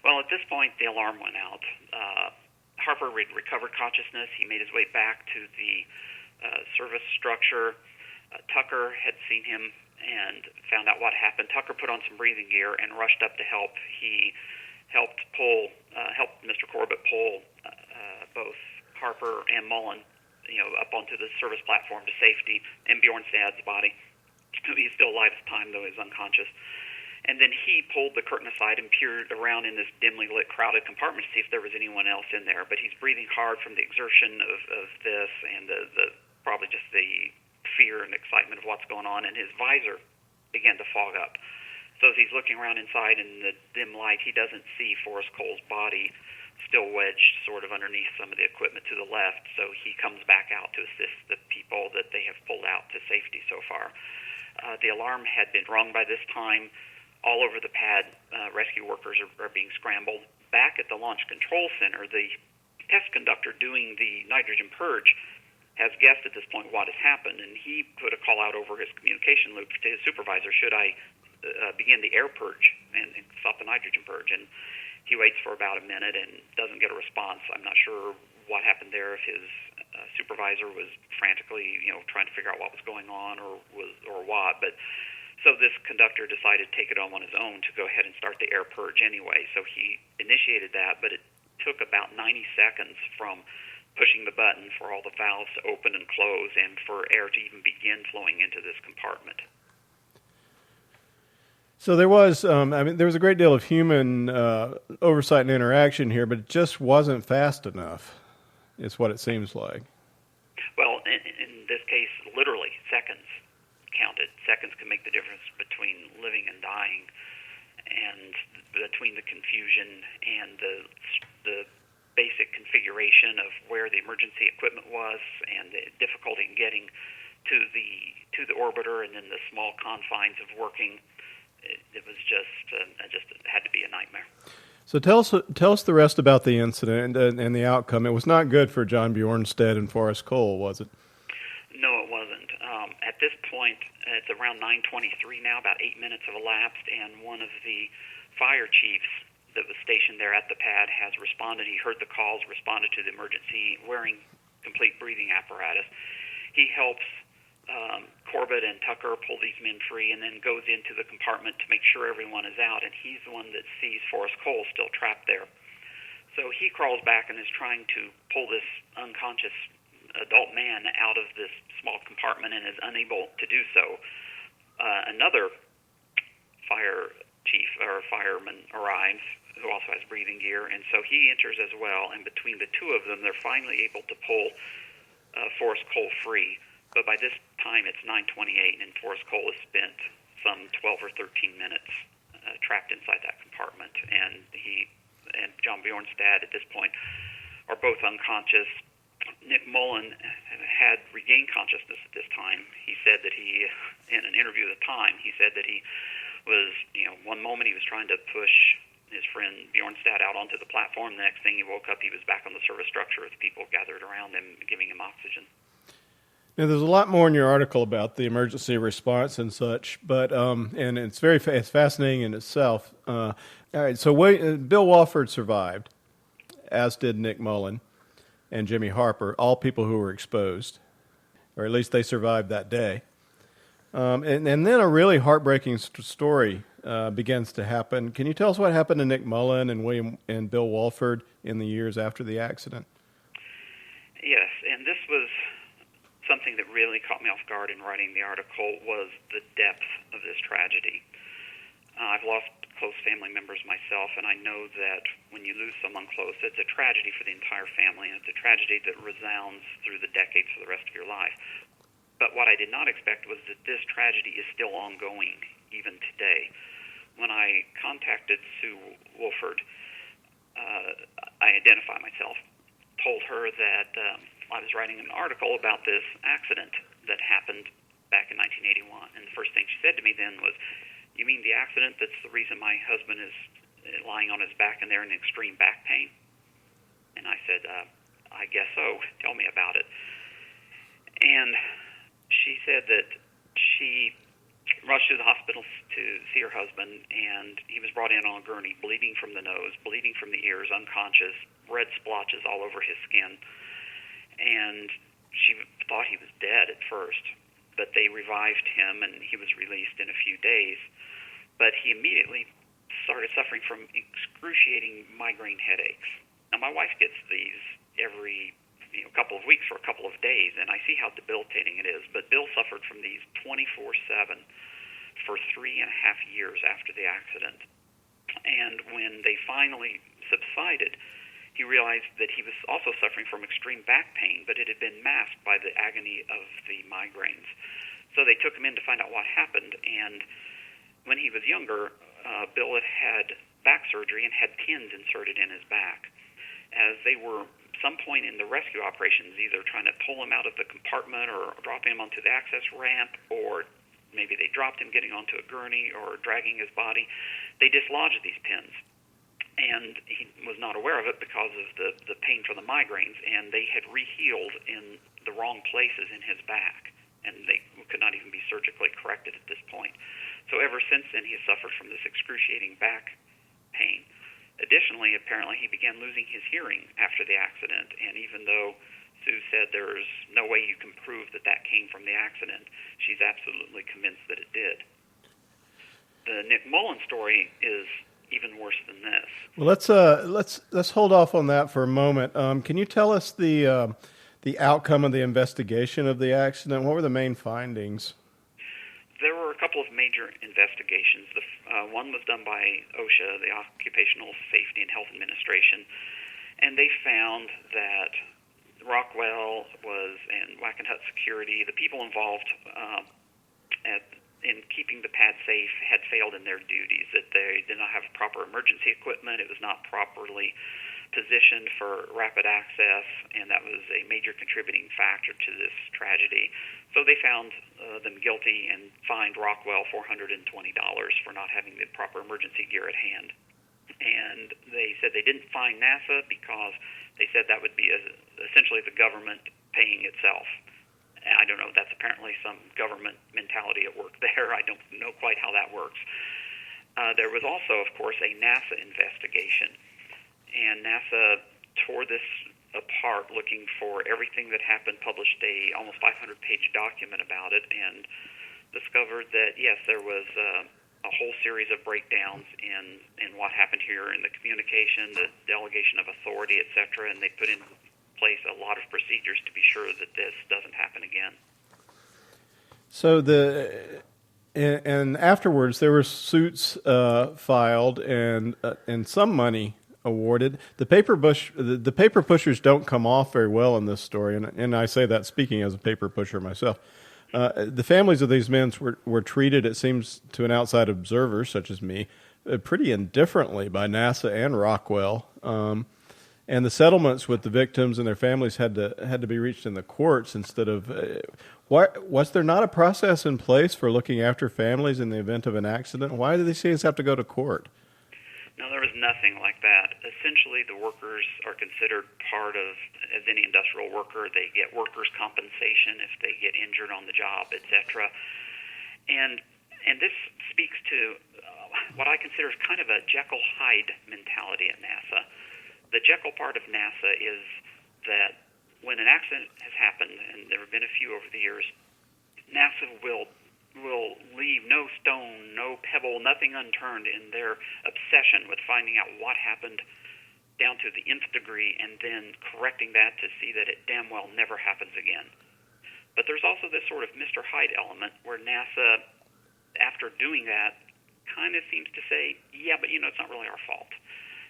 Well, at this point, the alarm went out. Harper had recovered consciousness. He made his way back to the service structure. Tucker had seen him and found out what happened. Tucker put on some breathing gear and rushed up to help. He helped Mr. Corbett pull both Harper and Mullen, up onto the service platform to safety, and Bjornstad's body. He's still alive at the time, though he's unconscious. And then he pulled the curtain aside and peered around in this dimly lit, crowded compartment to see if there was anyone else in there. But he's breathing hard from the exertion of this and the probably just the fear and excitement of what's going on, and his visor began to fog up. So as he's looking around inside in the dim light, he doesn't see Forrest Cole's body still wedged sort of underneath some of the equipment to the left, so he comes back out to assist the people that they have pulled out to safety so far. The alarm had been rung by this time. All over the pad, rescue workers are being scrambled. Back at the Launch Control Center, the test conductor doing the nitrogen purge has guessed at this point what has happened, and he put a call out over his communication loop to his supervisor, should I begin the air purge and stop the nitrogen purge? And he waits for about a minute and doesn't get a response. I'm not sure what happened there, if his supervisor was frantically, trying to figure out what was going on or what. But so this conductor decided to take it on his own to go ahead and start the air purge anyway. So he initiated that, but it took about 90 seconds from pushing the button for all the valves to open and close and for air to even begin flowing into this compartment. So there was, there was a great deal of human oversight and interaction here, but it just wasn't fast enough, is what it seems like. Well, in this case, literally, seconds counted. Seconds can make the difference between living and dying, and between the confusion and the basic configuration of where the emergency equipment was and the difficulty in getting to the orbiter, and then the small confines of working. It was just it had to be a nightmare. So tell us the rest about the incident and the outcome. It was not good for John Bjornstad and Forrest Cole, was it? No, it wasn't. At this point, it's around 9:23 now. About 8 minutes have elapsed, and one of the fire chiefs that was stationed there at the pad has responded. He heard the calls, responded to the emergency, wearing complete breathing apparatus. He helps Corbett and Tucker pull these men free, and then goes into the compartment to make sure everyone is out, and he's the one that sees Forrest Cole still trapped there. So he crawls back and is trying to pull this unconscious adult man out of this small compartment and is unable to do so. Another fire chief or fireman arrives, who also has breathing gear, and so he enters as well, and between the two of them, they're finally able to pull Forrest Cole free. But by this time, it's 9:28, and Forrest Cole has spent some 12 or 13 minutes trapped inside that compartment. And he and John Bjornstad, at this point, are both unconscious. Nick Mullen had regained consciousness at this time. He said that in an interview at the time, he said that he was, one moment he was trying to push his friend Bjornstad out onto the platform. The next thing he woke up, he was back on the service structure with people gathered around him, giving him oxygen. Now, there's a lot more in your article about the emergency response and such, but and it's it's fascinating in itself. All right, so Bill Walford survived, as did Nick Mullen and Jimmy Harper, all people who were exposed, or at least they survived that day. And then a really heartbreaking story begins to happen. Can you tell us what happened to Nick Mullen and Bill Walford in the years after the accident? Yes, and this was something that really caught me off guard in writing the article, was the depth of this tragedy. I've lost close family members myself, and I know that when you lose someone close, it's a tragedy for the entire family, and it's a tragedy that resounds through the decades for the rest of your life. But what I did not expect was that this tragedy is still ongoing, even today. When I contacted Sue Wolford, I identified myself, told her that I was writing an article about this accident that happened back in 1981. And the first thing she said to me then was, "You mean the accident that's the reason my husband is lying on his back and they're in extreme back pain?" And I said, "I guess so. Tell me about it." And she said that she rushed to the hospital to see her husband, and he was brought in on a gurney, bleeding from the nose, bleeding from the ears, unconscious, red splotches all over his skin. And she thought he was dead at first, but they revived him, and he was released in a few days. But he immediately started suffering from excruciating migraine headaches. Now, my wife gets these every couple of weeks for a couple of days, and I see how debilitating it is. But Bill suffered from these 24/7 for 3.5 years after the accident. And when they finally subsided, he he realized that he was also suffering from extreme back pain, but it had been masked by the agony of the migraines. So they took him in to find out what happened, and when he was younger, Bill had back surgery and had pins inserted in his back. As they were some point in the rescue operations, either trying to pull him out of the compartment or dropping him onto the access ramp, or maybe they dropped him getting onto a gurney or dragging his body, they dislodged these pins. And he was not aware of it because of the pain from the migraines, and they had rehealed in the wrong places in his back, and they could not even be surgically corrected at this point. So ever since then, he has suffered from this excruciating back pain. Additionally, apparently, he began losing his hearing after the accident, and even though Sue said there's no way you can prove that that came from the accident, she's absolutely convinced that it did. The Nick Mullen story is even worse than this. Well, let's hold off on that for a moment. Can you tell us the outcome of the investigation of the accident? What were the main findings? There were a couple of major investigations. One was done by OSHA, the Occupational Safety and Health Administration, and they found that Rockwell and Wackenhut Security, the people involved in keeping the pad safe, had failed in their duties, that they did not have proper emergency equipment, it was not properly positioned for rapid access, and that was a major contributing factor to this tragedy. So they found them guilty and fined Rockwell $420 for not having the proper emergency gear at hand. And they said they didn't fine NASA because they said that would be essentially the government paying itself. I don't know, that's apparently some government mentality at work there. I don't know quite how that works. There was also, of course, a NASA investigation, and NASA tore this apart looking for everything that happened, published a almost 500-page document about it, and discovered that, yes, there was a whole series of breakdowns in what happened here in the communication, the delegation of authority, etc., and they put in place a lot of procedures to be sure that this doesn't happen again. So and afterwards there were suits filed and some money awarded. The paper pushers don't come off very well in this story, and I say that speaking as a paper pusher myself. The families of these men were treated, it seems to an outside observer such as me, pretty indifferently by NASA and Rockwell. And the settlements with the victims and their families had to be reached in the courts instead of. Was there not a process in place for looking after families in the event of an accident? Why do these things have to go to court? No, there was nothing like that. Essentially, the workers are considered part of, as any industrial worker, they get workers' compensation if they get injured on the job, etc. And this speaks to what I consider kind of a Jekyll-Hyde mentality at NASA. The Jekyll part of NASA is that when an accident has happened, and there have been a few over the years, NASA will leave no stone, no pebble, nothing unturned in their obsession with finding out what happened down to the nth degree and then correcting that to see that it damn well never happens again. But there's also this sort of Mr. Hyde element where NASA, after doing that, kind of seems to say, yeah, but it's not really our fault.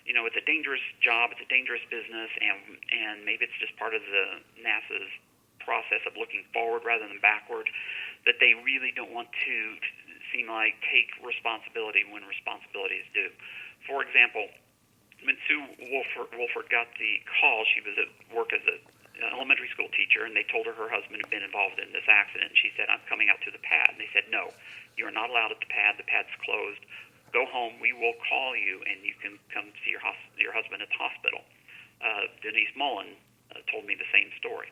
It's a dangerous job, it's a dangerous business, and maybe it's just part of the NASA's process of looking forward rather than backward, that they really don't want to seem like take responsibility when responsibility is due. For example, when Sue Wolford got the call, she was at work as an elementary school teacher, and they told her husband had been involved in this accident. She said, I'm coming out to the pad. And they said, no, you are not allowed at the pad's closed. Go home, we will call you, and you can come see your husband at the hospital. Denise Mullen told me the same story.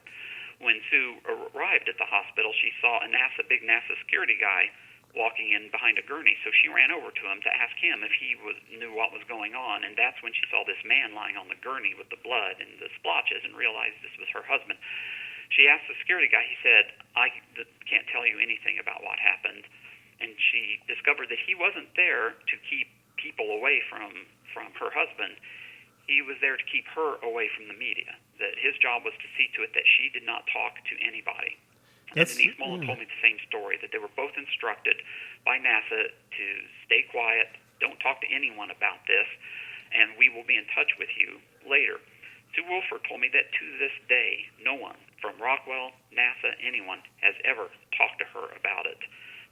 When Sue arrived at the hospital, she saw a big NASA security guy walking in behind a gurney, so she ran over to him to ask him if he knew what was going on, and that's when she saw this man lying on the gurney with the blood and the splotches and realized this was her husband. She asked the security guy, he said, I can't tell you anything about what happened. And she discovered that he wasn't there to keep people away from her husband. He was there to keep her away from the media, that his job was to see to it that she did not talk to anybody. And Denise Mullen told me the same story, that they were both instructed by NASA to stay quiet, don't talk to anyone about this, and we will be in touch with you later. Woolford told me that to this day, no one from Rockwell, NASA, anyone has ever talked to her about it.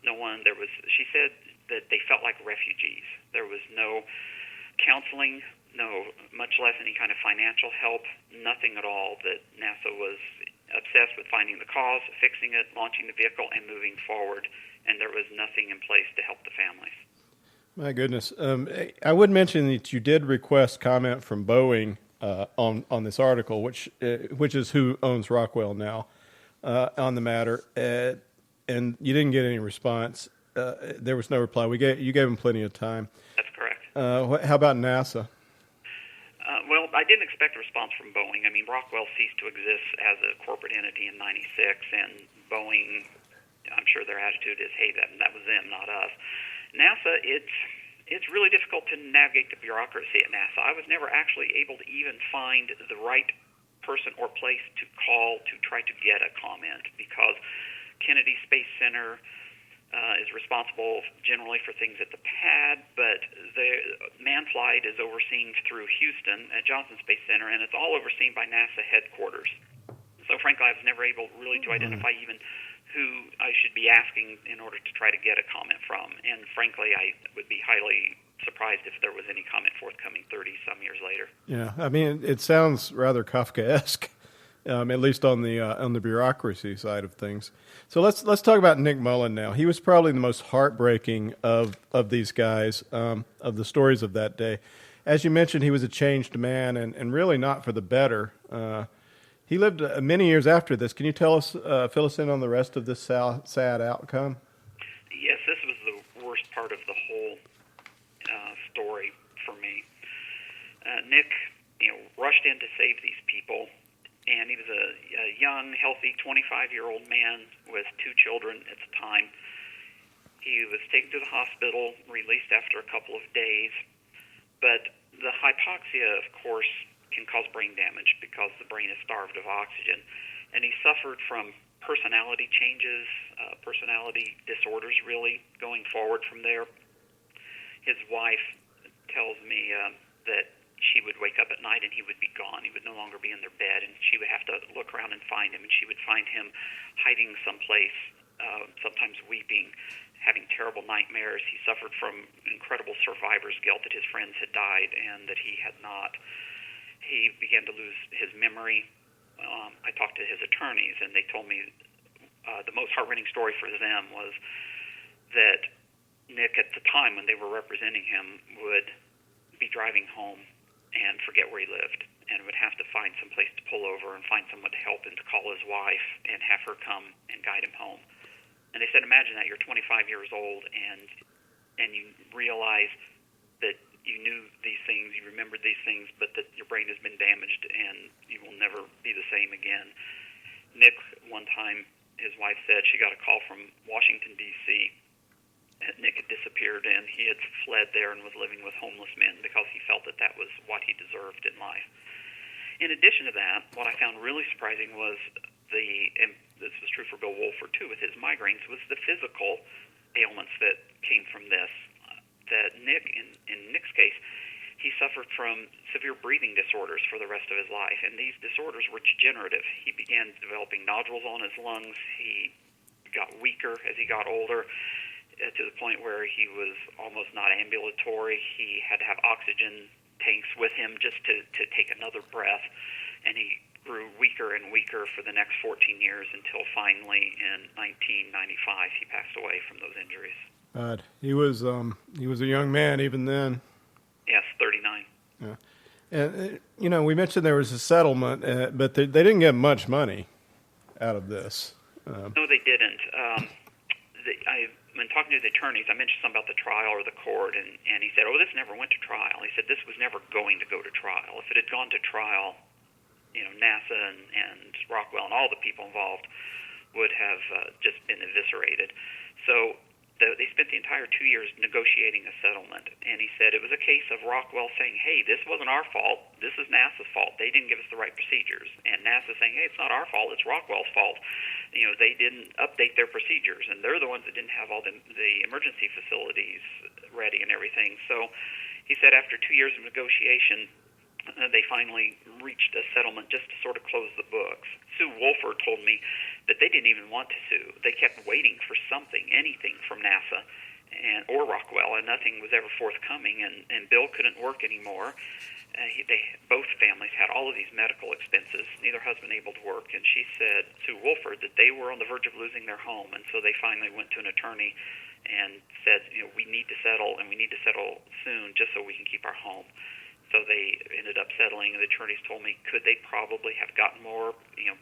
No one. She said that they felt like refugees. There was no counseling, no, much less any kind of financial help, nothing at all. That NASA was obsessed with finding the cause, fixing it, launching the vehicle, and moving forward. And there was nothing in place to help the families. My goodness. I would mention that you did request comment from Boeing on this article, which is who owns Rockwell now, on the matter, and you didn't get any response. There was no reply. You gave them plenty of time. That's correct. How about NASA? Well, I didn't expect a response from Boeing. I mean, Rockwell ceased to exist as a corporate entity in '96, and Boeing, I'm sure their attitude is, hey, that was them, not us. NASA, it's really difficult to navigate the bureaucracy at NASA. I was never actually able to even find the right person or place to call to try to get a comment, because Kennedy Space Center is responsible generally for things at the pad, but the manned flight is overseen through Houston at Johnson Space Center, and it's all overseen by NASA headquarters. So frankly, I was never able really to identify even who I should be asking in order to try to get a comment from. And frankly, I would be highly surprised if there was any comment forthcoming 30-some years later. Yeah, I mean, it sounds rather Kafkaesque, at least on the bureaucracy side of things. So let's talk about Nick Mullen now. He was probably the most heartbreaking of these guys, of the stories of that day. As you mentioned, he was a changed man, and really not for the better. He lived many years after this. Can you fill us in on the rest of this sad outcome? Yes, this was the worst part of the whole story for me. Nick, rushed in to save these people, and he was a young, healthy, 25-year-old man with 2 children at the time. He was taken to the hospital, released after a couple of days, but the hypoxia, of course, can cause brain damage because the brain is starved of oxygen. And he suffered from personality changes, personality disorders, really, going forward from there. His wife tells me that she would wake up at night and he would be gone. He would no longer be in their bed, and she would have to look around and find him, and she would find him hiding someplace, sometimes weeping, having terrible nightmares. He suffered from incredible survivor's guilt that his friends had died and that he had not. He began to lose his memory. I talked to his attorneys, and they told me the most heart-rending story for them was that Nick, at the time when they were representing him, would be driving home and forget where he lived, and would have to find some place to pull over and find someone to help and to call his wife and have her come and guide him home. And they said, imagine that, you're 25 years old, and you realize that you knew these things, you remembered these things, but that your brain has been damaged and you will never be the same again. Nick, one time, his wife said she got a call from Washington, D.C., and Nick had disappeared, and he had fled there and was living with homeless men because he felt that that was what he deserved in life. In addition to that, what I found really surprising was and this was true for Bill Woolford too with his migraines, was the physical ailments that came from this. That Nick, in Nick's case, he suffered from severe breathing disorders for the rest of his life, and these disorders were degenerative. He began developing nodules on his lungs. He got weaker as he got older, to the point where he was almost not ambulatory. He had to have oxygen tanks with him just to take another breath, and he grew weaker and weaker for the next 14 years until finally in 1995 he passed away from those injuries. God, he was a young man even then. Yes, 39. Yeah. And we mentioned there was a settlement, but they didn't get much money out of this. No, they didn't. When talking to the attorneys, I mentioned something about the trial or the court, and he said, this never went to trial. He said this was never going to go to trial. If it had gone to trial, NASA and Rockwell and all the people involved would have just been eviscerated. So they spent the entire 2 years negotiating a settlement, and he said it was a case of Rockwell saying, hey, this wasn't our fault, this is NASA's fault, they didn't give us the right procedures, and NASA saying, hey, it's not our fault, it's Rockwell's fault. They didn't update their procedures, and they're the ones that didn't have all the emergency facilities ready and everything. So he said after 2 years of negotiation, they finally reached a settlement just to sort of close the books. Sue Wolford told me that they didn't even want to sue. They kept waiting for something, anything from NASA or Rockwell, and nothing was ever forthcoming, and Bill couldn't work anymore. Both families had all of these medical expenses, neither husband able to work, and she said, Sue Wolford, that they were on the verge of losing their home, and so they finally went to an attorney and said, we need to settle, and we need to settle soon just so we can keep our home. So they ended up settling, and the attorneys told me, could they probably have gotten more?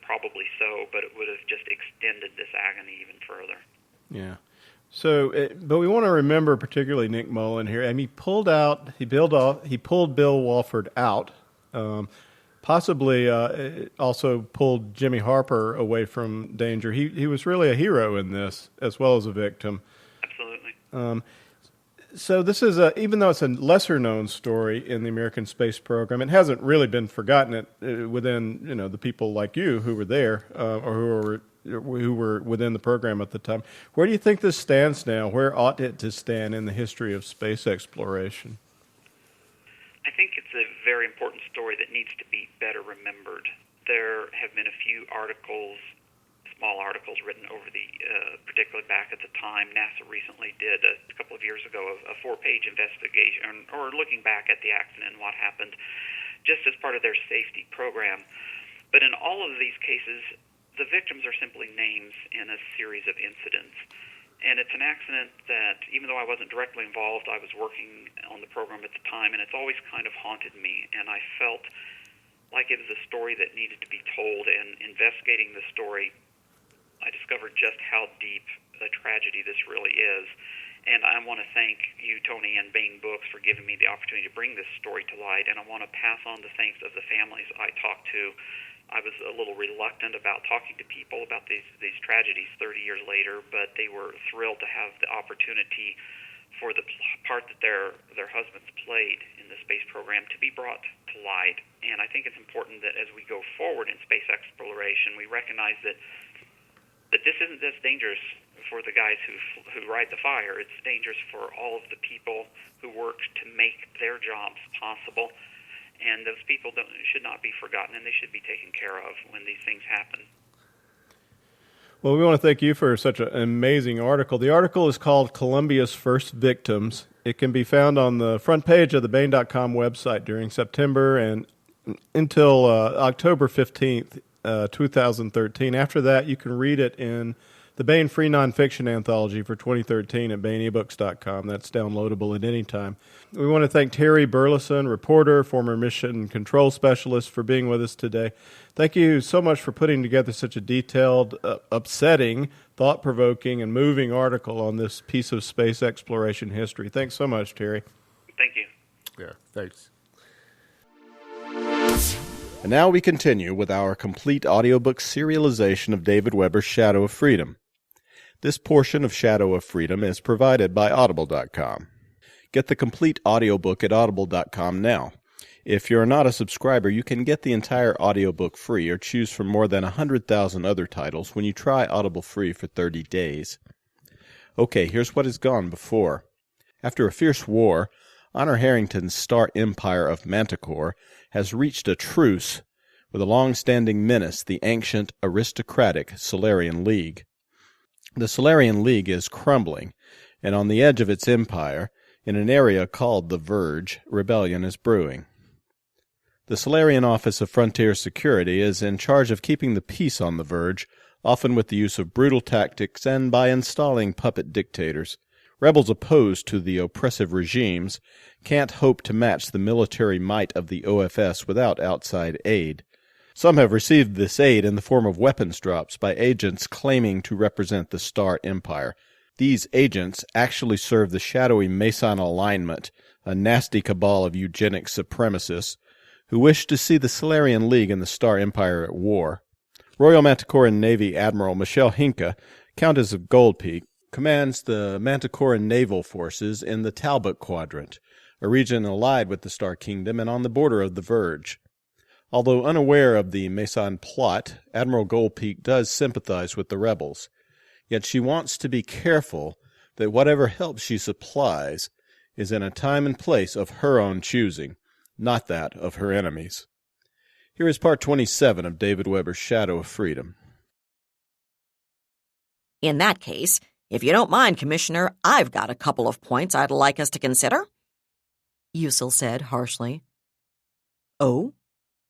Probably so, but it would have just extended this agony even further. Yeah. So, but we want to remember particularly Nick Mullen here. And he pulled Bill Wolford out, possibly also pulled Jimmy Harper away from danger. He was really a hero in this, as well as a victim. Absolutely. So this is even though it's a lesser-known story in the American space program, it hasn't really been forgotten within the people like you who were there or who were within the program at the time. Where do you think this stands now? Where ought it to stand in the history of space exploration? I think it's a very important story that needs to be better remembered. There have been a few small articles written over particularly back at the time. NASA recently did, a couple of years ago, a 4-page investigation, or looking back at the accident and what happened, just as part of their safety program. But in all of these cases, the victims are simply names in a series of incidents. And it's an accident that, even though I wasn't directly involved, I was working on the program at the time, and it's always kind of haunted me. And I felt like it was a story that needed to be told, and investigating the story, I discovered just how deep a tragedy this really is. And I want to thank you, Tony, and Baen Books for giving me the opportunity to bring this story to light, and I want to pass on the thanks of the families I talked to. I was a little reluctant about talking to people about these tragedies 30 years later, but they were thrilled to have the opportunity for the part that their husbands played in the space program to be brought to light. And I think it's important that as we go forward in space exploration, we recognize that this isn't just dangerous for the guys who ride the fire. It's dangerous for all of the people who work to make their jobs possible. And those people should not be forgotten, and they should be taken care of when these things happen. Well, we want to thank you for such an amazing article. The article is called Columbia's First Victims. It can be found on the front page of the Baen.com website during September and until October 15th, 2013. After that, you can read it in the Baen Free Nonfiction Anthology for 2013 at BaenEbooks.com. That's downloadable at any time. We want to thank Terry Burlison, reporter, former mission control specialist, for being with us today. Thank you so much for putting together such a detailed, upsetting, thought-provoking, and moving article on this piece of space exploration history. Thanks so much, Terry. Thank you. Yeah, thanks. And now we continue with our complete audiobook serialization of David Weber's Shadow of Freedom. This portion of Shadow of Freedom is provided by Audible.com. Get the complete audiobook at Audible.com now. If you're not a subscriber, you can get the entire audiobook free or choose from more than 100,000 other titles when you try Audible free for 30 days. Okay, here's what has gone before. After a fierce war, Honor Harrington's star empire of Manticore has reached a truce with a long-standing menace, the ancient, aristocratic Solarian League. The Solarian League is crumbling, and on the edge of its empire, in an area called the Verge, rebellion is brewing. The Solarian Office of Frontier Security is in charge of keeping the peace on the Verge, often with the use of brutal tactics and by installing puppet dictators. Rebels opposed to the oppressive regimes can't hope to match the military might of the OFS without outside aid. Some have received this aid in the form of weapons drops by agents claiming to represent the Star Empire. These agents actually serve the shadowy Mason alignment, a nasty cabal of eugenic supremacists who wish to see the Solarian League and the Star Empire at war. Royal Manticoran Navy Admiral Michelle Hinka, Countess of Gold Peak, commands the Manticoran naval forces in the Talbot Quadrant, a region allied with the Star Kingdom and on the border of the Verge. Although unaware of the Mason plot, Admiral Goldpeak does sympathize with the rebels. Yet she wants to be careful that whatever help she supplies is in a time and place of her own choosing, not that of her enemies. Here is part 27 of David Weber's Shadow of Freedom. In that case, if you don't mind, Commissioner, I've got a couple of points I'd like us to consider, Usul said harshly. Oh?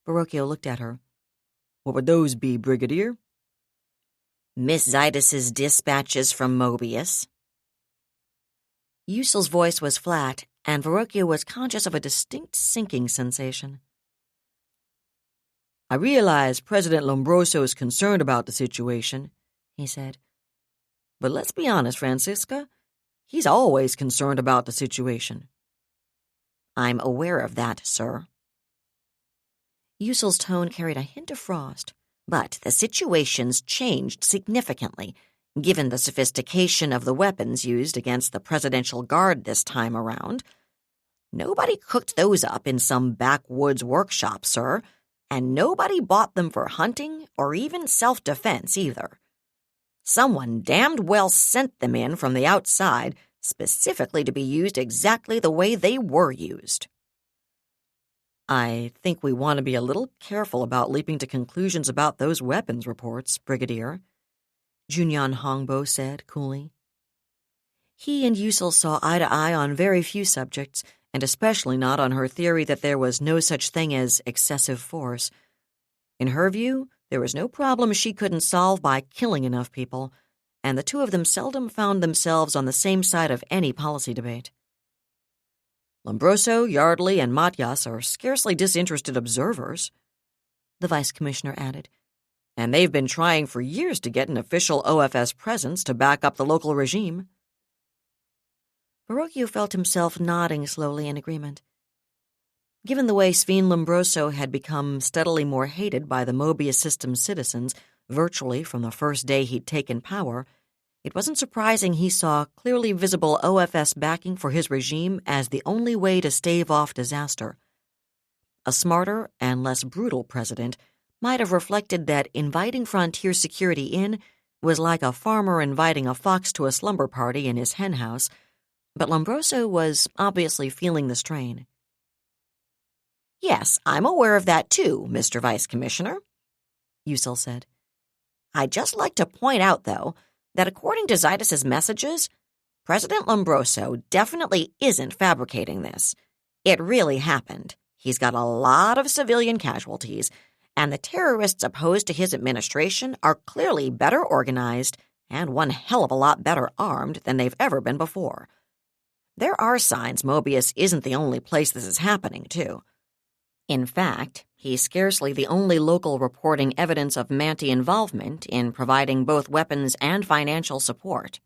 Verrocchio looked at her. What would those be, Brigadier? Miss Zaitis' dispatches from Mobius. Usul's voice was flat, and Verrocchio was conscious of a distinct sinking sensation. I realize President Lombroso is concerned about the situation, he said. But let's be honest, Francisca. He's always concerned about the situation. I'm aware of that, sir. Usul's tone carried a hint of frost, but the situation's changed significantly, given the sophistication of the weapons used against the Presidential Guard this time around. Nobody cooked those up in some backwoods workshop, sir, and nobody bought them for hunting or even self-defense either. Someone damned well sent them in from the outside, specifically to be used exactly the way they were used. I think we want to be a little careful about leaping to conclusions about those weapons reports, Brigadier, Junyan Hongbo said coolly. He and Usul saw eye to eye on very few subjects, and especially not on her theory that there was no such thing as excessive force. In her view, there was no problem she couldn't solve by killing enough people, and the two of them seldom found themselves on the same side of any policy debate. Lombroso, Yardley, and Matyas are scarcely disinterested observers, the Vice Commissioner added, and they've been trying for years to get an official OFS presence to back up the local regime. Verrocchio felt himself nodding slowly in agreement. Given the way Sven Lombroso had become steadily more hated by the Mobius system's citizens virtually from the first day he'd taken power, it wasn't surprising he saw clearly visible OFS backing for his regime as the only way to stave off disaster. A smarter and less brutal president might have reflected that inviting frontier security in was like a farmer inviting a fox to a slumber party in his henhouse, but Lombroso was obviously feeling the strain. Yes, I'm aware of that too, Mr. Vice Commissioner, Usul said. I'd just like to point out, though, that according to Zaitis' messages, President Lombroso definitely isn't fabricating this. It really happened. He's got a lot of civilian casualties, and the terrorists opposed to his administration are clearly better organized and one hell of a lot better armed than they've ever been before. There are signs Mobius isn't the only place this is happening, too. In fact, he's scarcely the only local reporting evidence of Manti involvement in providing both weapons and financial support.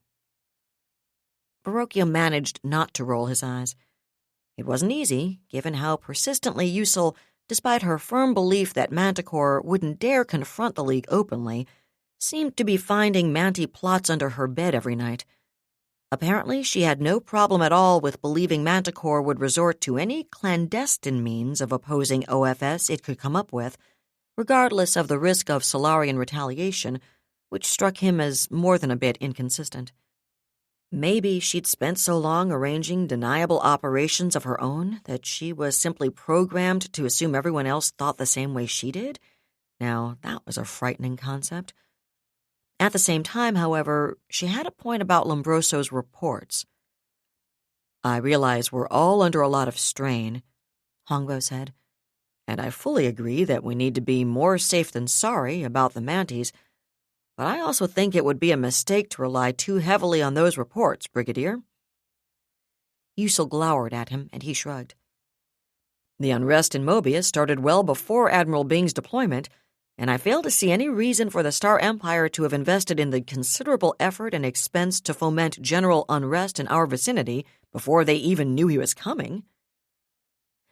Verrocchio managed not to roll his eyes. It wasn't easy, given how persistently Usul, despite her firm belief that Manticore wouldn't dare confront the League openly, seemed to be finding Manti plots under her bed every night. Apparently, she had no problem at all with believing Manticore would resort to any clandestine means of opposing OFS it could come up with, regardless of the risk of Solarian retaliation, which struck him as more than a bit inconsistent. Maybe she'd spent so long arranging deniable operations of her own that she was simply programmed to assume everyone else thought the same way she did. Now, that was a frightening concept. At the same time, however, she had a point about Lombroso's reports. I realize we're all under a lot of strain, Hongbo said, and I fully agree that we need to be more safe than sorry about the Mantis, but I also think it would be a mistake to rely too heavily on those reports, Brigadier. Usul glowered at him, and he shrugged. The unrest in Mobius started well before Admiral Bing's deployment, and I fail to see any reason for the Star Empire to have invested in the considerable effort and expense to foment general unrest in our vicinity before they even knew he was coming.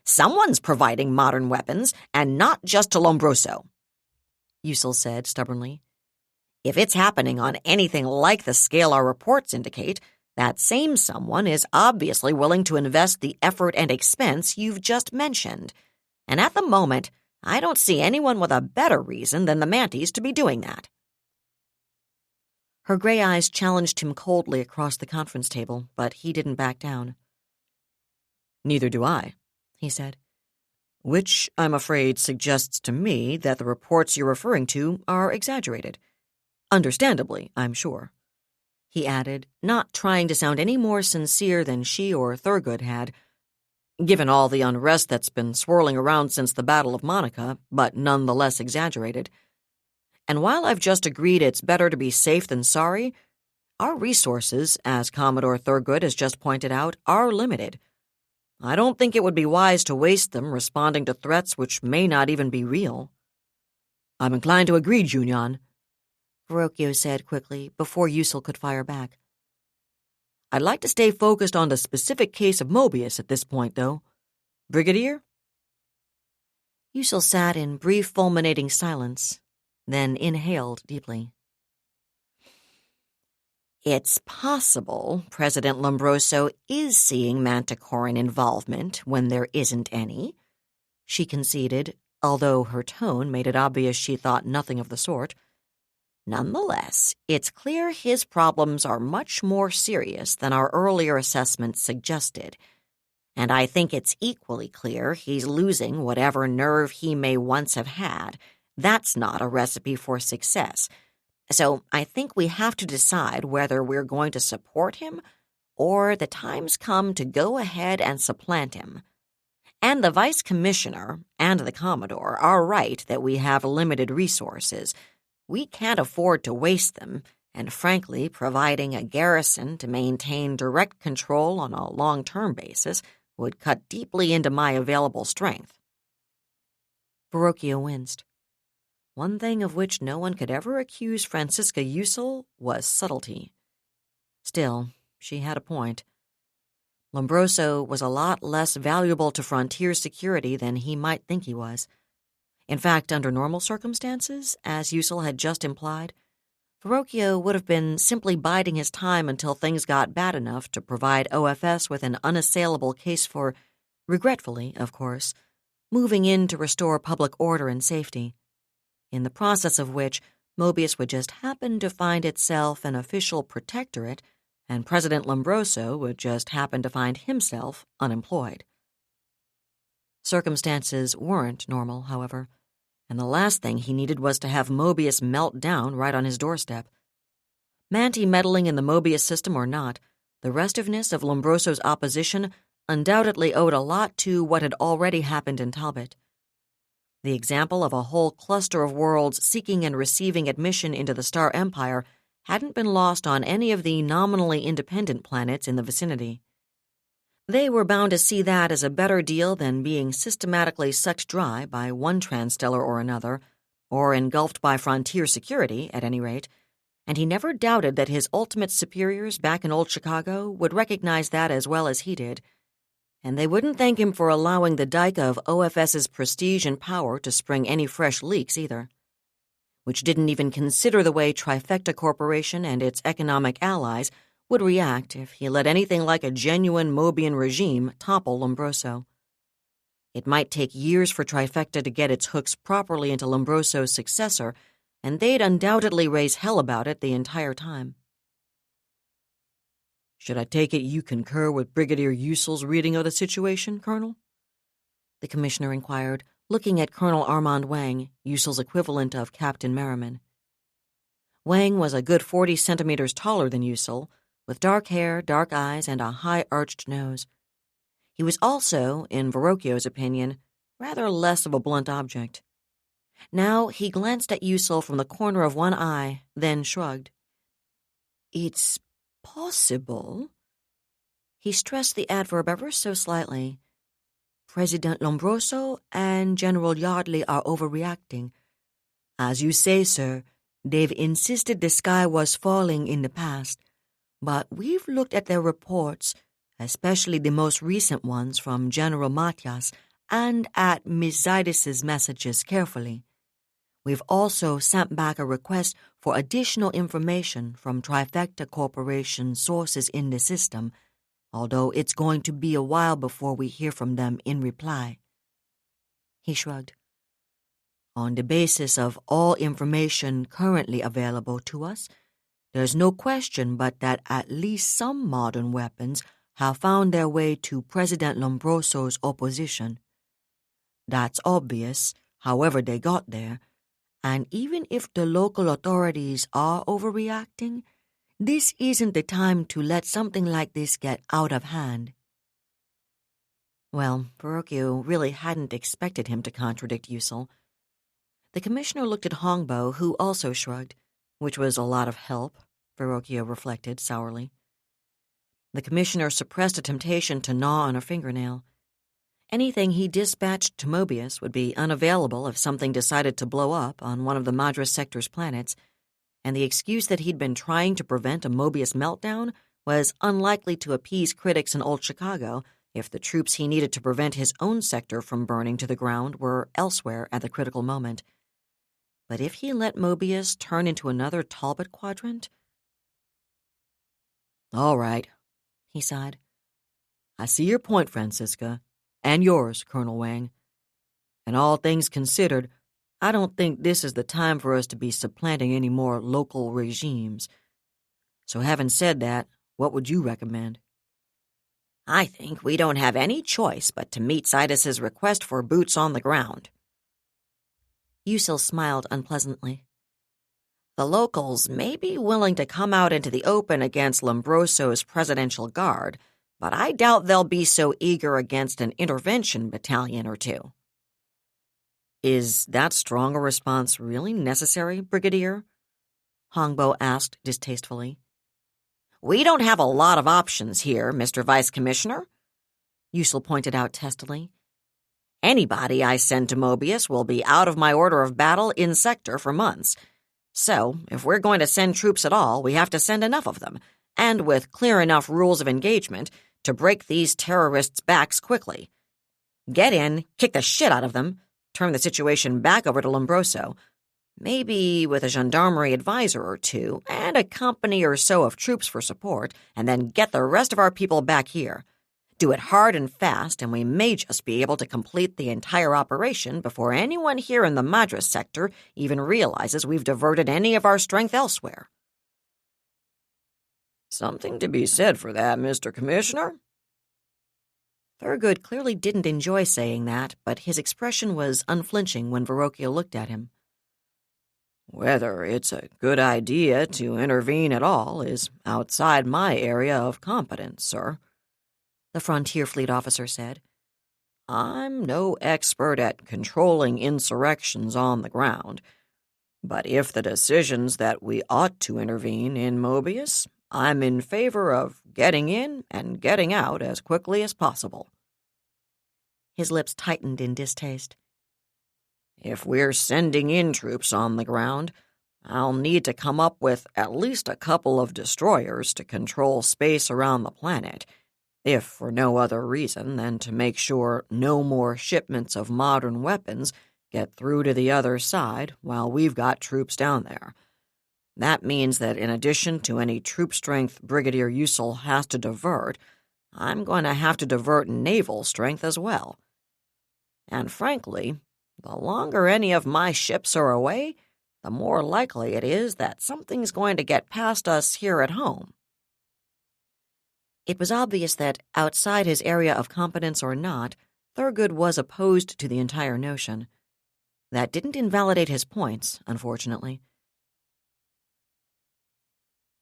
Someone's providing modern weapons, and not just to Lombroso, Usul said stubbornly. If it's happening on anything like the scale our reports indicate, that same someone is obviously willing to invest the effort and expense you've just mentioned. And at the moment, I don't see anyone with a better reason than the Mantis to be doing that. Her gray eyes challenged him coldly across the conference table, but he didn't back down. Neither do I, he said. Which, I'm afraid, suggests to me that the reports you're referring to are exaggerated. Understandably, I'm sure. He added, not trying to sound any more sincere than she or Thurgood had, given all the unrest that's been swirling around since the Battle of Monica, but none the less exaggerated. And while I've just agreed it's better to be safe than sorry, our resources, as Commodore Thurgood has just pointed out, are limited. I don't think it would be wise to waste them responding to threats which may not even be real. I'm inclined to agree, Junyan, Verrocchio said quickly, before Usul could fire back. I'd like to stay focused on the specific case of Mobius at this point, though. Brigadier? Usul sat in brief, fulminating silence, then inhaled deeply. It's possible President Lombroso is seeing Manticoran involvement when there isn't any, she conceded, although her tone made it obvious she thought nothing of the sort. Nonetheless, it's clear his problems are much more serious than our earlier assessments suggested, and I think it's equally clear he's losing whatever nerve he may once have had. That's not a recipe for success. So I think we have to decide whether we're going to support him or the time's come to go ahead and supplant him. And the Vice Commissioner and the Commodore are right that we have limited resources. We can't afford to waste them, and frankly, providing a garrison to maintain direct control on a long-term basis would cut deeply into my available strength. Verrocchio winced. One thing of which no one could ever accuse Francisca Usul was subtlety. Still, she had a point. Lombroso was a lot less valuable to frontier security than he might think he was. In fact, under normal circumstances, as Usul had just implied, Verrocchio would have been simply biding his time until things got bad enough to provide OFS with an unassailable case for, regretfully, of course, moving in to restore public order and safety, in the process of which Mobius would just happen to find itself an official protectorate, and President Lombroso would just happen to find himself unemployed. Circumstances weren't normal, however, and the last thing he needed was to have Mobius melt down right on his doorstep. Manti meddling in the Mobius system or not, the restiveness of Lombroso's opposition undoubtedly owed a lot to what had already happened in Talbot. The example of a whole cluster of worlds seeking and receiving admission into the Star Empire hadn't been lost on any of the nominally independent planets in the vicinity. They were bound to see that as a better deal than being systematically sucked dry by one transstellar or another, or engulfed by frontier security, at any rate, and he never doubted that his ultimate superiors back in old Chicago would recognize that as well as he did, and they wouldn't thank him for allowing the dike of OFS's prestige and power to spring any fresh leaks either, which didn't even consider the way Trifecta Corporation and its economic allies would react if he let anything like a genuine Mobian regime topple Lombroso. It might take years for Trifecta to get its hooks properly into Lombroso's successor, and they'd undoubtedly raise hell about it the entire time. Should I take it you concur with Brigadier Usul's reading of the situation, Colonel? The Commissioner inquired, looking at Colonel Armand Wang, Usul's equivalent of Captain Merriman. Wang was a good 40 centimeters taller than Usul, with dark hair, dark eyes, and a high-arched nose. He was also, in Verrocchio's opinion, rather less of a blunt object. Now he glanced at Usul from the corner of one eye, then shrugged. It's possible. He stressed the adverb ever so slightly. President Lombroso and General Yardley are overreacting. As you say, sir, they've insisted the sky was falling in the past, but we've looked at their reports, especially the most recent ones from General Matias, and at Miss Zydis's messages carefully. We've also sent back a request for additional information from Trifecta Corporation sources in the system, although it's going to be a while before we hear from them in reply. He shrugged. On the basis of all information currently available to us, there's no question but that at least some modern weapons have found their way to President Lombroso's opposition. That's obvious, however they got there. And even if the local authorities are overreacting, this isn't the time to let something like this get out of hand. Well, Verrocchio really hadn't expected him to contradict Yusul. The commissioner looked at Hongbo, who also shrugged, which was a lot of help, Verrocchio reflected sourly. The commissioner suppressed a temptation to gnaw on a fingernail. Anything he dispatched to Mobius would be unavailable if something decided to blow up on one of the Madras sector's planets, and the excuse that he'd been trying to prevent a Mobius meltdown was unlikely to appease critics in Old Chicago if the troops he needed to prevent his own sector from burning to the ground were elsewhere at the critical moment. But if he let Mobius turn into another Talbot quadrant? All right, he sighed. I see your point, Francisca, and yours, Colonel Wang. And all things considered, I don't think this is the time for us to be supplanting any more local regimes. So having said that, what would you recommend? I think we don't have any choice but to meet Sidus's request for boots on the ground. Yusul smiled unpleasantly. The locals may be willing to come out into the open against Lombroso's presidential guard, but I doubt they'll be so eager against an intervention battalion or two. Is that strong a response really necessary, Brigadier? Hongbo asked distastefully. We don't have a lot of options here, Mr. Vice Commissioner, Yusul pointed out testily. Anybody I send to Mobius will be out of my order of battle in sector for months. So, if we're going to send troops at all, we have to send enough of them, and with clear enough rules of engagement to break these terrorists' backs quickly. Get in, kick the shit out of them, turn the situation back over to Lombroso, maybe with a gendarmerie advisor or two, and a company or so of troops for support, and then get the rest of our people back here. Do it hard and fast, and we may just be able to complete the entire operation before anyone here in the Madras sector even realizes we've diverted any of our strength elsewhere. Something to be said for that, Mr. Commissioner. Thurgood clearly didn't enjoy saying that, but his expression was unflinching when Verrocchio looked at him. Whether it's a good idea to intervene at all is outside my area of competence, sir, the Frontier Fleet officer said. I'm no expert at controlling insurrections on the ground, but if the decision's that we ought to intervene in Mobius, I'm in favor of getting in and getting out as quickly as possible. His lips tightened in distaste. If we're sending in troops on the ground, I'll need to come up with at least a couple of destroyers to control space around the planet, if for no other reason than to make sure no more shipments of modern weapons get through to the other side while we've got troops down there. That means that in addition to any troop strength Brigadier Yusul has to divert, I'm going to have to divert naval strength as well. And frankly, the longer any of my ships are away, the more likely it is that something's going to get past us here at home. It was obvious that, outside his area of competence or not, Thurgood was opposed to the entire notion. That didn't invalidate his points, unfortunately.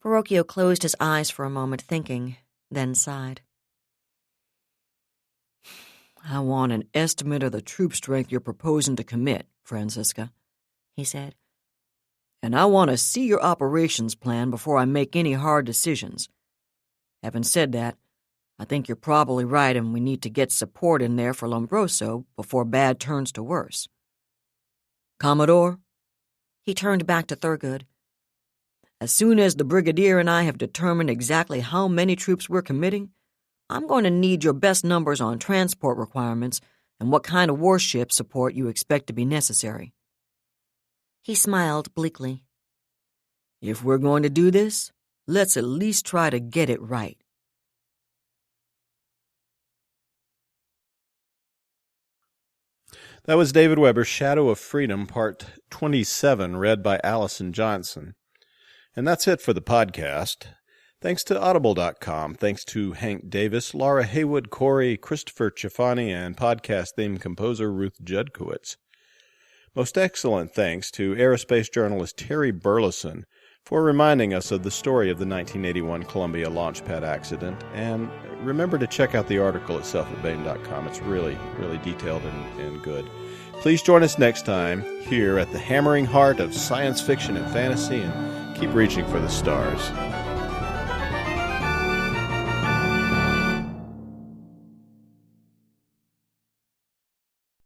Verrocchio closed his eyes for a moment, thinking, then sighed. I want an estimate of the troop strength you're proposing to commit, Francisca, he said. And I want to see your operations plan before I make any hard decisions. Having said that, I think you're probably right and we need to get support in there for Lombroso before bad turns to worse. Commodore? He turned back to Thurgood. As soon as the Brigadier and I have determined exactly how many troops we're committing, I'm going to need your best numbers on transport requirements and what kind of warship support you expect to be necessary. He smiled bleakly. If we're going to do this, let's at least try to get it right. That was David Weber's Shadow of Freedom, Part 27, read by Allison Johnson. And that's it for the podcast. Thanks to Audible.com. Thanks to Hank Davis, Laura Haywood, Corey, Christopher Chafani, and podcast theme composer Ruth Judkowitz. Most excellent thanks to aerospace journalist Terry Burlison for reminding us of the story of the 1981 Columbia Launchpad accident. And remember to check out the article itself at Baen.com. It's really, really detailed and good. Please join us next time here at the hammering heart of science fiction and fantasy, and keep reaching for the stars.